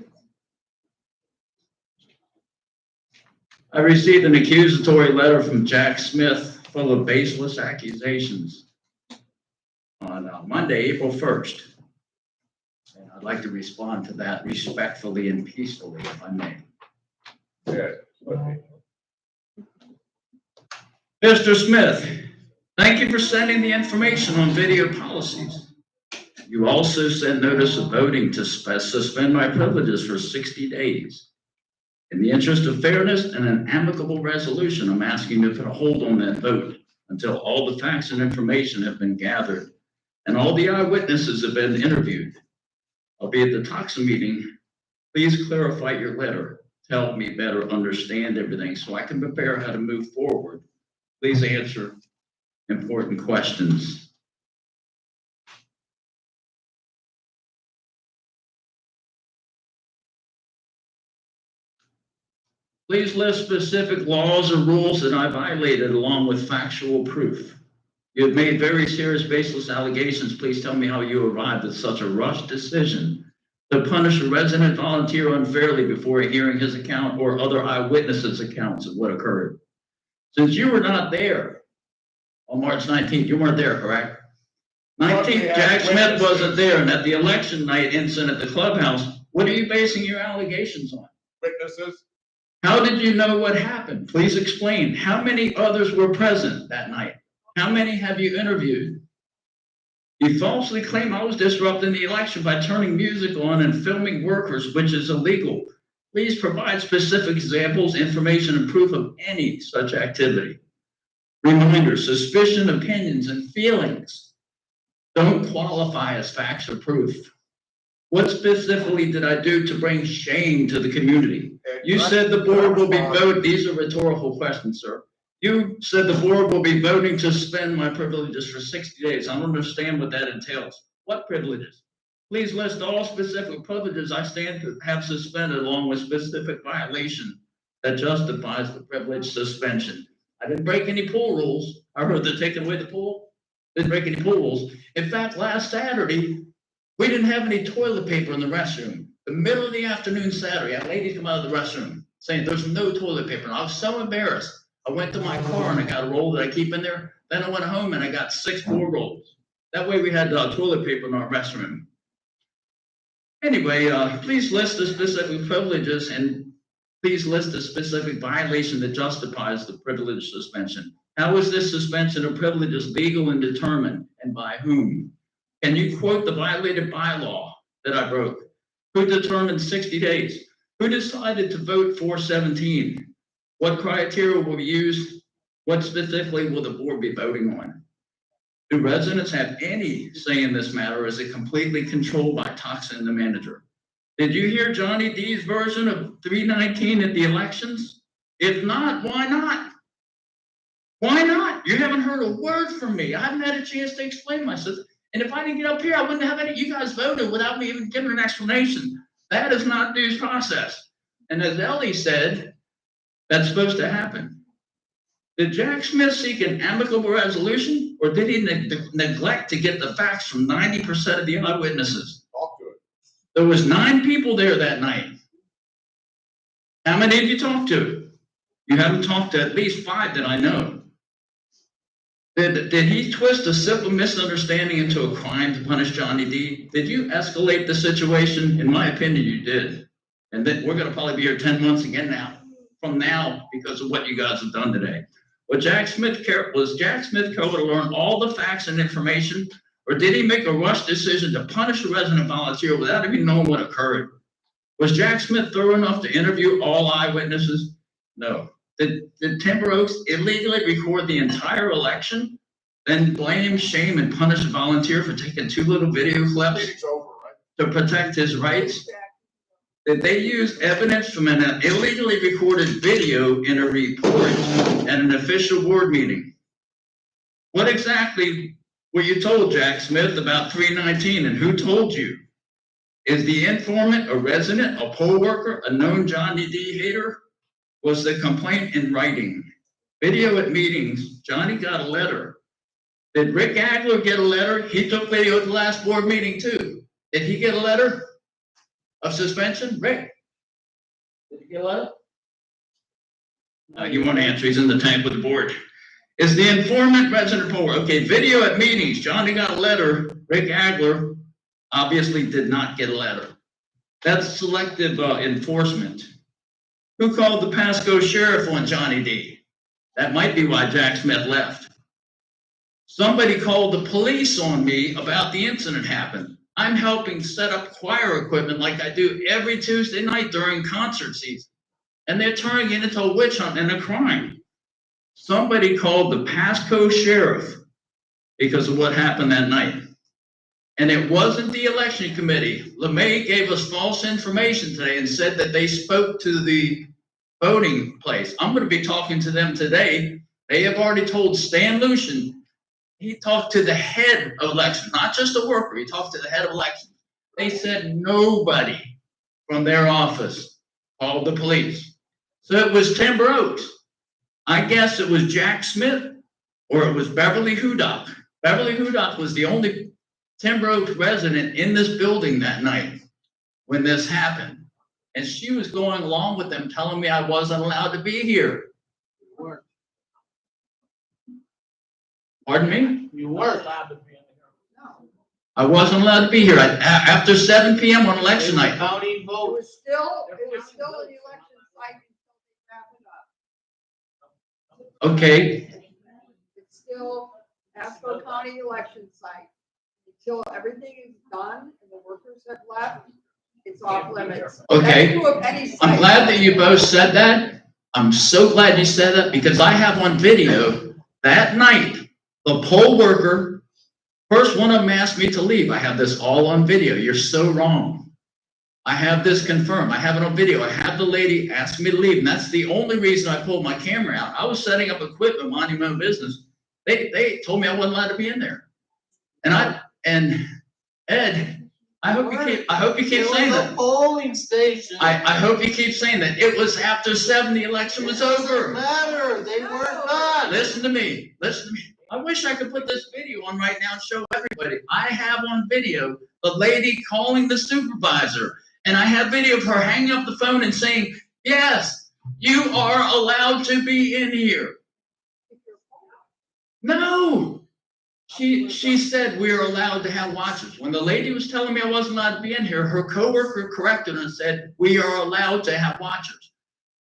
I received an accusatory letter from Jack Smith full of baseless accusations on Monday, April 1st. And I'd like to respond to that respectfully and peacefully, if I may. Mr. Smith, thank you for sending the information on video policies. You also sent notice of voting to suspend my privileges for 60 days. In the interest of fairness and an amicable resolution, I'm asking you to put a hold on that vote until all the facts and information have been gathered and all the eyewitnesses have been interviewed. I'll be at the TOXA meeting. Please clarify your letter to help me better understand everything so I can prepare how to move forward. Please answer important questions. Please list specific laws or rules that I violated along with factual proof. You have made very serious baseless allegations. Please tell me how you arrived at such a rushed decision to punish a resident volunteer unfairly before hearing his account or other eyewitnesses' accounts of what occurred. Since you were not there on March 19th, you weren't there, correct? 19th, Jack Smith wasn't there, and at the election night incident at the clubhouse, what are you basing your allegations on? Witnesses. How did you know what happened? Please explain. How many others were present that night? How many have you interviewed? You falsely claim I was disrupting the election by turning music on and filming workers, which is illegal. Please provide specific examples, information, and proof of any such activity. Reminder, suspicion, opinions, and feelings don't qualify as facts or proof. What specifically did I do to bring shame to the community? You said the board will be voting. These are rhetorical questions, sir. You said the board will be voting to suspend my privileges for 60 days. I don't understand what that entails. What privileges? Please list all specific privileges I stand to have suspended along with specific violation that justifies the privilege suspension. I didn't break any pool rules. I heard they're taking away the pool. Didn't break any pool rules. In fact, last Saturday, we didn't have any toilet paper in the restroom. The middle of the afternoon Saturday, I had ladies come out of the restroom saying there's no toilet paper. And I was so embarrassed. I went to my car and I got a roll that I keep in there. Then I went home and I got 6 more rolls. That way we had toilet paper in our restroom. Anyway, please list the specific privileges and please list the specific violation that justifies the privilege suspension. How is this suspension of privileges legal and determined, and by whom? Can you quote the violated bylaw that I broke? Who determined 60 days? Who decided to vote for 17? What criteria will be used? What specifically will the board be voting on? Do residents have any say in this matter, or is it completely controlled by TOXA and the manager? Did you hear Johnny D's version of 319 at the elections? If not, why not? Why not? You haven't heard a word from me. I haven't had a chance to explain myself. And if I didn't get up here, I wouldn't have any. You guys voted without me even giving an explanation. That is not due process. And as Ellie said, that's supposed to happen. Did Jack Smith seek an amicable resolution, or did he neglect to get the facts from 90% of the eyewitnesses? Talk to it. There was 9 people there that night. How many did you talk to? You haven't talked to at least 5 that I know. Did he twist a simple misunderstanding into a crime to punish Johnny D? Did you escalate the situation? In my opinion, you did. And then we're going to probably be here 10 months again from now because of what you guys have done today. Was Jack Smith careful to learn all the facts and information Or did he make a rush decision to punish a resident volunteer without even knowing what occurred? Was Jack Smith thorough enough to interview all eyewitnesses? No. Did Timber Oaks illegally record the entire election? Then blame, shame, and punish a volunteer for taking 2 little video clips to protect his rights? Did they use evidence from an illegally recorded video in a report at an official board meeting? What exactly were you told, Jack Smith, about 319, and who told you? Is the informant a resident, a poll worker, a known Johnny D. hater? Was the complaint in writing? Video at meetings, Johnny got a letter. Did Rick Agler get a letter? He took video at the last board meeting too. Did he get a letter of suspension? Rick, did he get a letter? You want to answer, he's in the tank with the board. Is the informant resident poll worker? Okay, video at meetings, Johnny got a letter. Rick Agler obviously did not get a letter. That's selective enforcement. Who called the Pasco sheriff on Johnny D? That might be why Jack Smith left. Somebody called the police on me about the incident happened. I'm helping set up choir equipment like I do every Tuesday night during concert season. And they're turning it into a witch hunt and a crime. Somebody called the Pasco sheriff because of what happened that night. And it wasn't the election committee. LeMay gave us false information today and said that they spoke to the voting place. I'm going to be talking to them today. They have already told Stan Lucian. He talked to the head of elections, not just a worker. He talked to the head of elections. They said nobody from their office called the police. So it was Timber Oaks. I guess it was Jack Smith or it was Beverly Hudock. Beverly Hudock was the only Timber Oaks resident in this building that night when this happened. And she was going along with them, telling me I wasn't allowed to be here. Pardon me? You weren't allowed to be in here. I wasn't allowed to be here after 7 p.m. on election night. County vote. It was still an election site until they wrap it up. Okay, It's still Pasco County election site. Until everything is done and the workers have left, it's off limits. okay. That's true of any I'm site. glad that you both said that. I'm so glad you said that because I have on video that night, the poll worker, first one of them asked me to leave. I have this all on video. You're so wrong. I have this confirmed. I have it on video. I have the lady ask me to leave. And that's the only reason I pulled my camera out. I was setting up equipment, minding my own business. They told me I wasn't allowed to be in there. And Ed, I hope you keep saying that. Polling station. I hope you keep saying that. It was after 7, the election was over. Matter, they weren't done. Listen to me. I wish I could put this video on right now and show everybody. I have on video the lady calling the supervisor, and I have video of her hanging up the phone and saying, yes, you are allowed to be in here. No. She said we are allowed to have watchers. When the lady was telling me I wasn't allowed to be in here, her coworker corrected her and said, we are allowed to have watchers.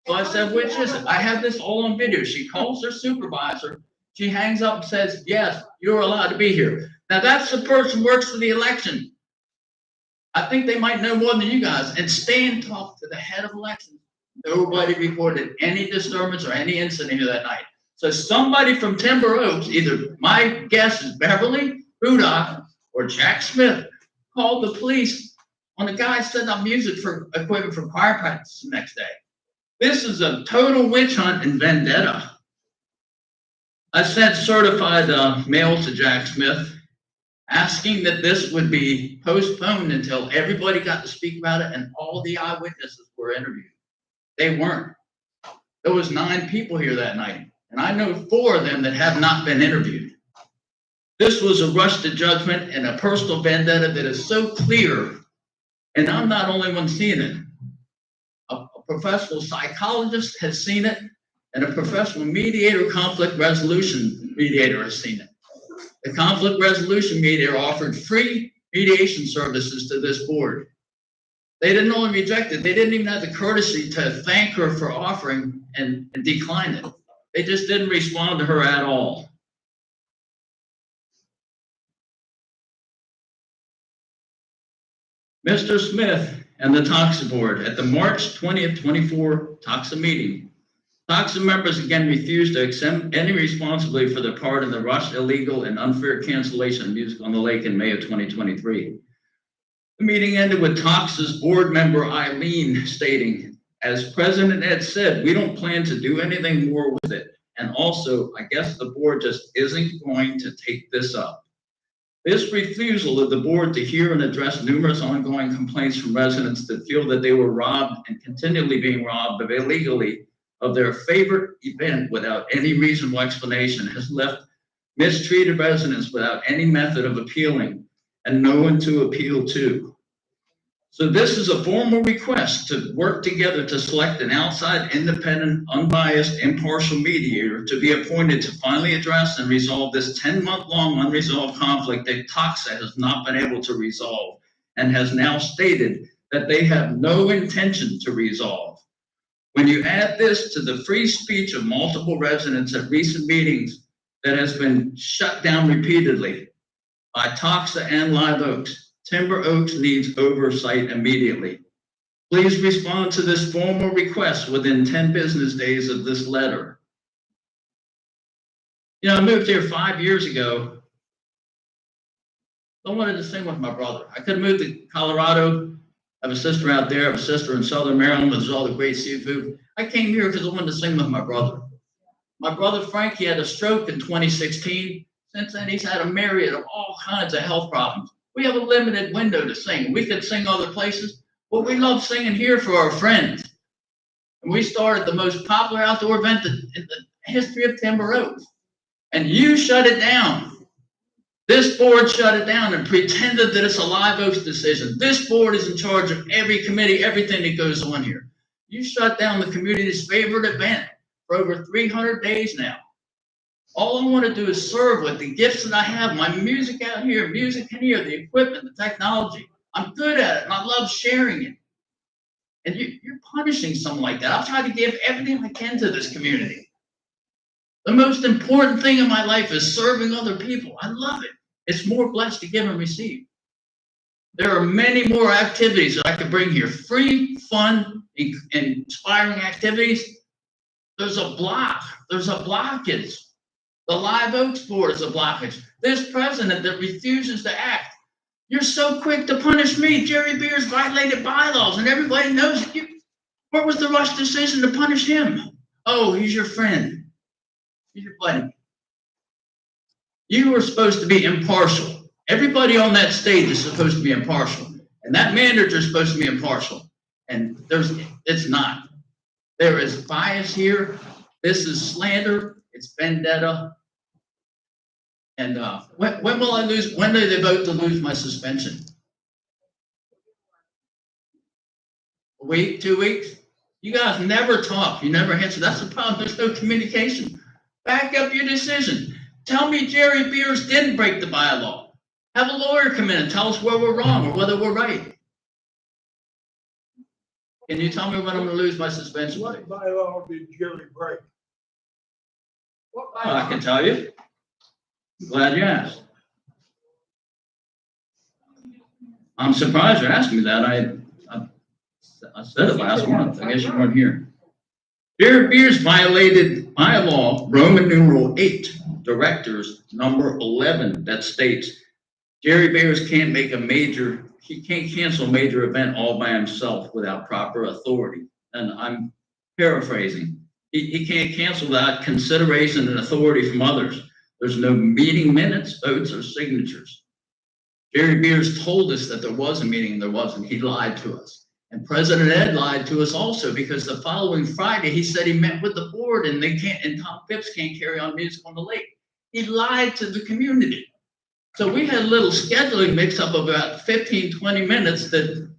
So I said, which is it? I have this all on video. She calls her supervisor. She hangs up and says, yes, you're allowed to be here. Now that's the person who works for the election. I think they might know more than you guys. And Stan talked to the head of elections. Nobody reported any disturbance or any incident here that night. So somebody from Timber Oaks, either my guess is Beverly Hudock or Jack Smith, called the police on the guy setting up music for equipment for choir practice the next day. This is a total witch hunt and vendetta. I sent certified mail to Jack Smith asking that this would be postponed until everybody got to speak about it and all the eyewitnesses were interviewed. They weren't. There was 9 people here that night, and I know 4 of them that have not been interviewed. This was a rush to judgment and a personal vendetta that is so clear, and I'm not the only one seeing it. A professional psychologist has seen it, and a professional mediator, conflict resolution mediator has seen it. The conflict resolution mediator offered free mediation services to this board. They didn't only reject it, they didn't even have the courtesy to thank her for offering and decline it. They just didn't respond to her at all. Mr. Smith and the Toxa Board at the March 20th, 24 Toxa meeting. Toxa members again refused to accept any responsibility for their part in the rushed, illegal, and unfair cancellation of Music on the Lake in May of 2023. The meeting ended with Toxa's board member Eileen stating, as President Ed said, we don't plan to do anything more with it. And also, I guess the board just isn't going to take this up. This refusal of the board to hear and address numerous ongoing complaints from residents that feel that they were robbed and continually being robbed illegally of their favorite event without any reasonable explanation has left mistreated residents without any method of appealing and no one to appeal to. So this is a formal request to work together to select an outside, independent, unbiased, impartial mediator to be appointed to finally address and resolve this 10-month-long unresolved conflict that Toxa has not been able to resolve and has now stated that they have no intention to resolve. When you add this to the free speech of multiple residents at recent meetings that has been shut down repeatedly by Toxa and Live Oaks, Timber Oaks needs oversight immediately. Please respond to this formal request within 10 business days of this letter. You know, I moved here 5 years ago. I wanted to sing with my brother. I could have moved to Colorado. I have a sister out there. I have a sister in Southern Maryland. There's all the great seafood. I came here because I wanted to sing with my brother. My brother Frank, he had a stroke in 2016. Since then, he's had a myriad of all kinds of health problems. We have a limited window to sing. We could sing other places, but we love singing here for our friends. And we started the most popular outdoor event in the history of Timber Oaks. And you shut it down. This board shut it down and pretended that it's a Live Oaks decision. This board is in charge of every committee, everything that goes on here. You shut down the community's favorite event for over 300 days now. All I want to do is serve with the gifts that I have, my music out here, music in here, the equipment, the technology. I'm good at it, and I love sharing it. And you're punishing someone like that. I've tried to give everything I can to this community. The most important thing in my life is serving other people. I love it. It's more blessed to give and receive. There are many more activities that I could bring here. Free, fun, inspiring activities. There's a block. There's a blockage. The Live Oaks board is a blockage. This president that refuses to act. You're so quick to punish me. Jerry Beers violated bylaws and everybody knows it. What was the rush decision to punish him? Oh, he's your friend. He's your buddy. You were supposed to be impartial. Everybody on that stage is supposed to be impartial. And that manager is supposed to be impartial. And it's not. There is bias here. This is slander. It's vendetta. And when will I lose? When do they vote to lose my suspension? A week, 2 weeks? You guys never talk. You never answer. That's the problem. There's no communication. Back up your decision. Tell me Jerry Beers didn't break the bylaw. Have a lawyer come in and tell us where we're wrong or whether we're right. Can you tell me when I'm going to lose my suspension? What bylaw did Jerry break? I can tell you. Glad you asked. I'm surprised you're asking me that. I said it last month. I guess you weren't here. Jerry Beers violated bylaw Roman numeral 8, directors number 11, that states Jerry Beers can't he can't cancel a major event all by himself without proper authority. And I'm paraphrasing. He can't cancel without consideration and authority from others. There's no meeting minutes, votes, or signatures. Jerry Beers told us that there was a meeting and there wasn't. He lied to us. And President Ed lied to us also because the following Friday he said he met with the board and Tom Phipps can't carry on Music on the Lake. He lied to the community. So we had a little scheduling mix up of about 15, 20 minutes that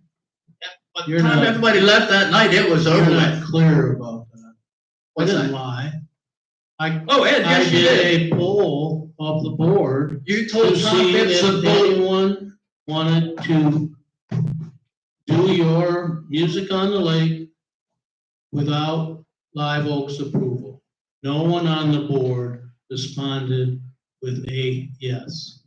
by the time everybody left that night, it was over. You're not clear about that. What's I didn't that? lie. Ed, yes, you did a poll of the board. You told to Tom see Phipps if the board. anyone wanted to do your Music on the Lake without Live Oaks approval. No one on the board responded with a yes.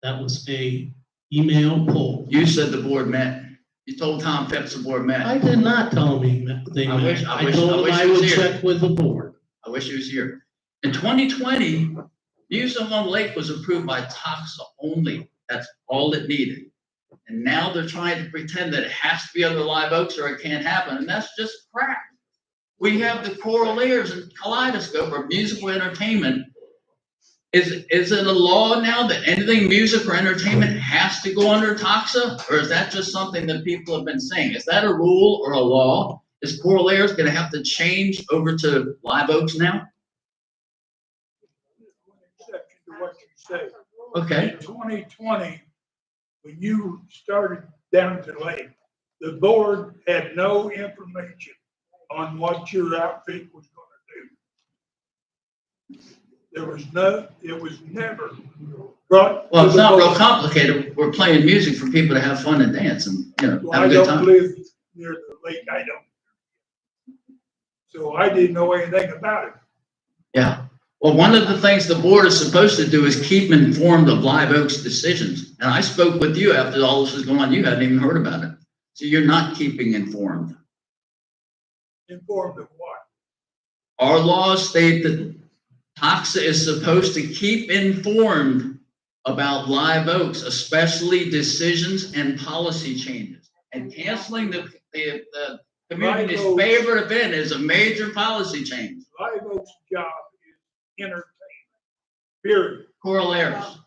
That was a email poll. You said the board met. You told Tom Phipps the board met. I did not tell him they I wish- met. I I wish- told I him wish I he was would here. check with the board. I wish he was here. In 2020, Music on Lake was approved by Toxa only. That's all it needed. And now they're trying to pretend that it has to be under Live Oaks or it can't happen, and that's just crap. We have the Choral Ears and Kaleidoscope or musical entertainment. Is it a law now that anything music or entertainment has to go under Toxa? Or is that just something that people have been saying? Is that a rule or a law? Is Choral Ears gonna have to change over to Live Oaks now? Exception to what you say. Okay. In 2020, when you started down to Lake, the board had no information on what your outfit was gonna do. There was it was never brought. Well, to it's the not real board. complicated. We're playing music for people to have fun and dance and, Well, have I a good don't time. live near the lake, I don't. So I didn't know anything about it. Yeah. Well, one of the things the board is supposed to do is keep informed of Live Oak's decisions. And I spoke with you after all this was going on. You hadn't even heard about it. So you're not keeping informed. Informed of what? Our laws state that Toxa is supposed to keep informed about Live Oaks, especially decisions and policy changes. And canceling the community's Live Oaks- favorite event is a major policy change. Live Oak's job is entertainment, period. Choral Airs.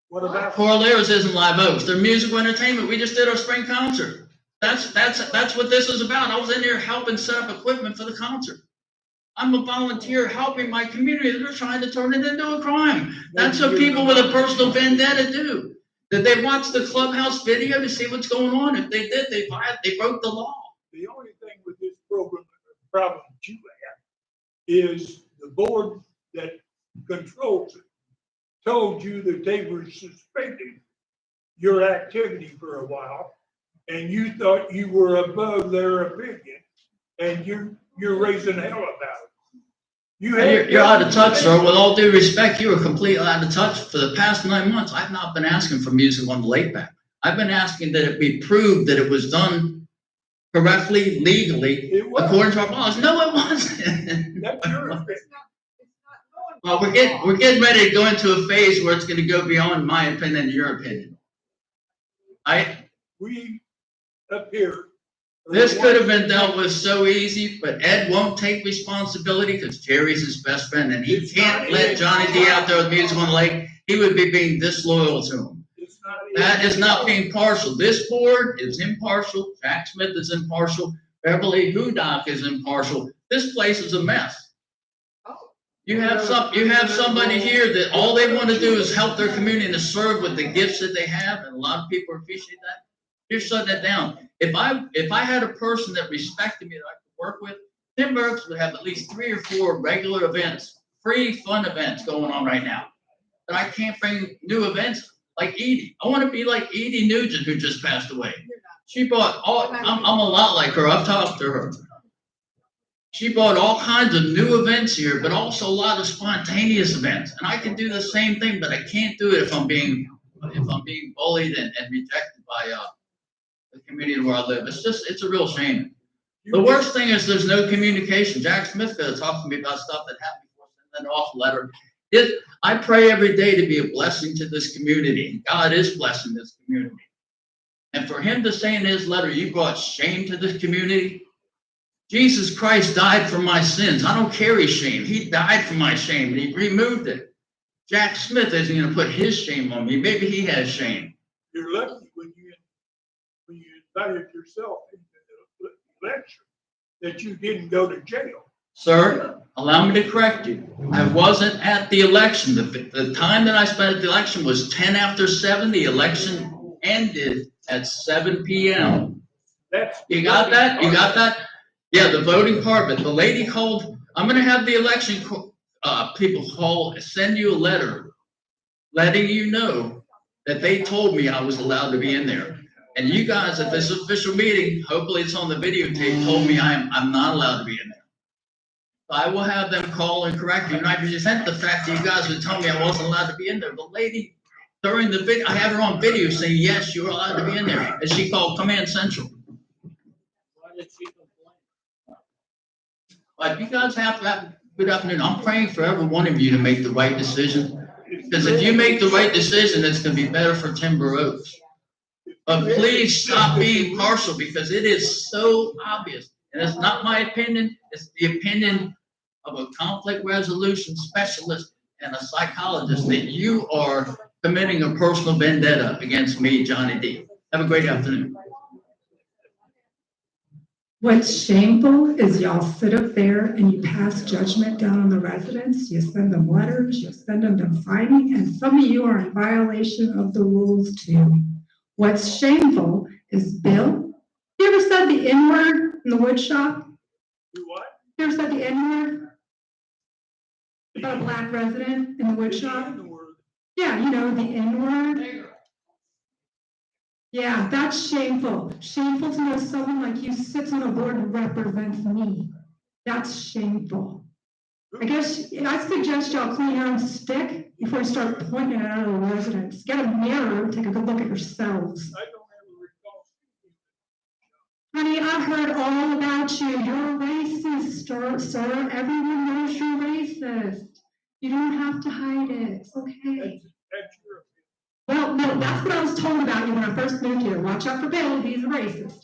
What about? Choral Airs isn't Live Oaks. They're musical entertainment. We just did our spring concert. That's what this is about. I was in there helping set up equipment for the concert. I'm a volunteer helping my community. They're trying to turn it into a crime. That's what people with a personal vendetta do. Did they watch the clubhouse video to see what's going on? If they did, they broke the law. The only thing with this program, the problem that you have, is the board that controls it told you that they were suspending your activity for a while, and you thought you were above their opinion, and you're raising hell about it. You're out of touch, sir. With all due respect, you were completely out of touch. For the past 9 months, I've not been asking for music on the lake back. I've been asking that it be proved that it was done correctly, legally, according to our laws. No, it wasn't. That's your opinion. Well, we're getting ready to go into a phase where it's going to go beyond my opinion and your opinion. We up here. This could have been dealt with so easy, but Ed won't take responsibility because Jerry's his best friend and he can't let Johnny D out there with music on the lake. He would be being disloyal to him. That is not being partial. This board is impartial. Jack Smith is impartial. Beverly Hudock is impartial. This place is a mess. You have somebody here that all they want to do is help their community and to serve with the gifts that they have, and a lot of people appreciate that. You're shutting that down. If I had a person that respected me that I could work with, Tim Burks would have at least 3 or 4 regular events, free fun events going on right now. But I can't bring new events like Edie. I want to be like Edie Nugent, who just passed away. She bought I'm a lot like her. I've talked to her. She bought all kinds of new events here, but also a lot of spontaneous events. And I can do the same thing, but I can't do it if I'm being bullied and rejected by the community where I live. It's a real shame. The worst thing is there's no communication. Jack Smith could have talked to me about stuff that happened before sending an offer letter. I pray every day to be a blessing to this community. God is blessing this community. And for him to say in his letter, you brought shame to this community. Jesus Christ died for my sins. I don't carry shame. He died for my shame and he removed it. Jack Smith isn't going to put his shame on me. Maybe he has shame. You're lucky when you invited yourself into the lecture that you didn't go to jail. Sir, allow me to correct you. I wasn't at the election. The time that I spent at the election was 10 after 7. The election ended at 7 p.m. You got that? You got that? Yeah, the voting part. But the lady called. I'm going to have the election people send you a letter letting you know that they told me I was allowed to be in there. And you guys at this official meeting, hopefully it's on the videotape, told me I'm not allowed to be in there. I will have them call and correct you. And I resent the fact that you guys would tell me I wasn't allowed to be in there. The during the video, I have her on video saying, yes, you're allowed to be in there. And she called Command Central. Why did she complain? But you guys have good afternoon. I'm praying for every one of you to make the right decision. Because if you make the right decision, it's gonna be better for Timber Oaks. But please stop being partial because it is so obvious. And it's not my opinion, it's the opinion of a conflict resolution specialist and a psychologist that you are committing a personal vendetta against me, Johnny D. Have a great afternoon. What's shameful is y'all sit up there and you pass judgment down on the residents. You send them letters, you send them to signing, and some of you are in violation of the rules too. What's shameful is Bill. You ever said the N-word in the wood shop? You what? You ever said the N-word? About a black resident in the wood shop? Yeah, you know, the N-word. Yeah, that's shameful. Shameful to know someone like you sits on a board and represents me. That's shameful. I guess I suggest y'all clean your own stick before you start pointing it at other residents. Get a mirror, take a good look at yourselves. I don't ever recall. Honey, I heard all about you. You're racist, sir. Everyone knows you're racist. You don't have to hide it. It's okay. That's your Well, no, that's what I was told about you when I first moved here. Watch out for Bill. He's a racist.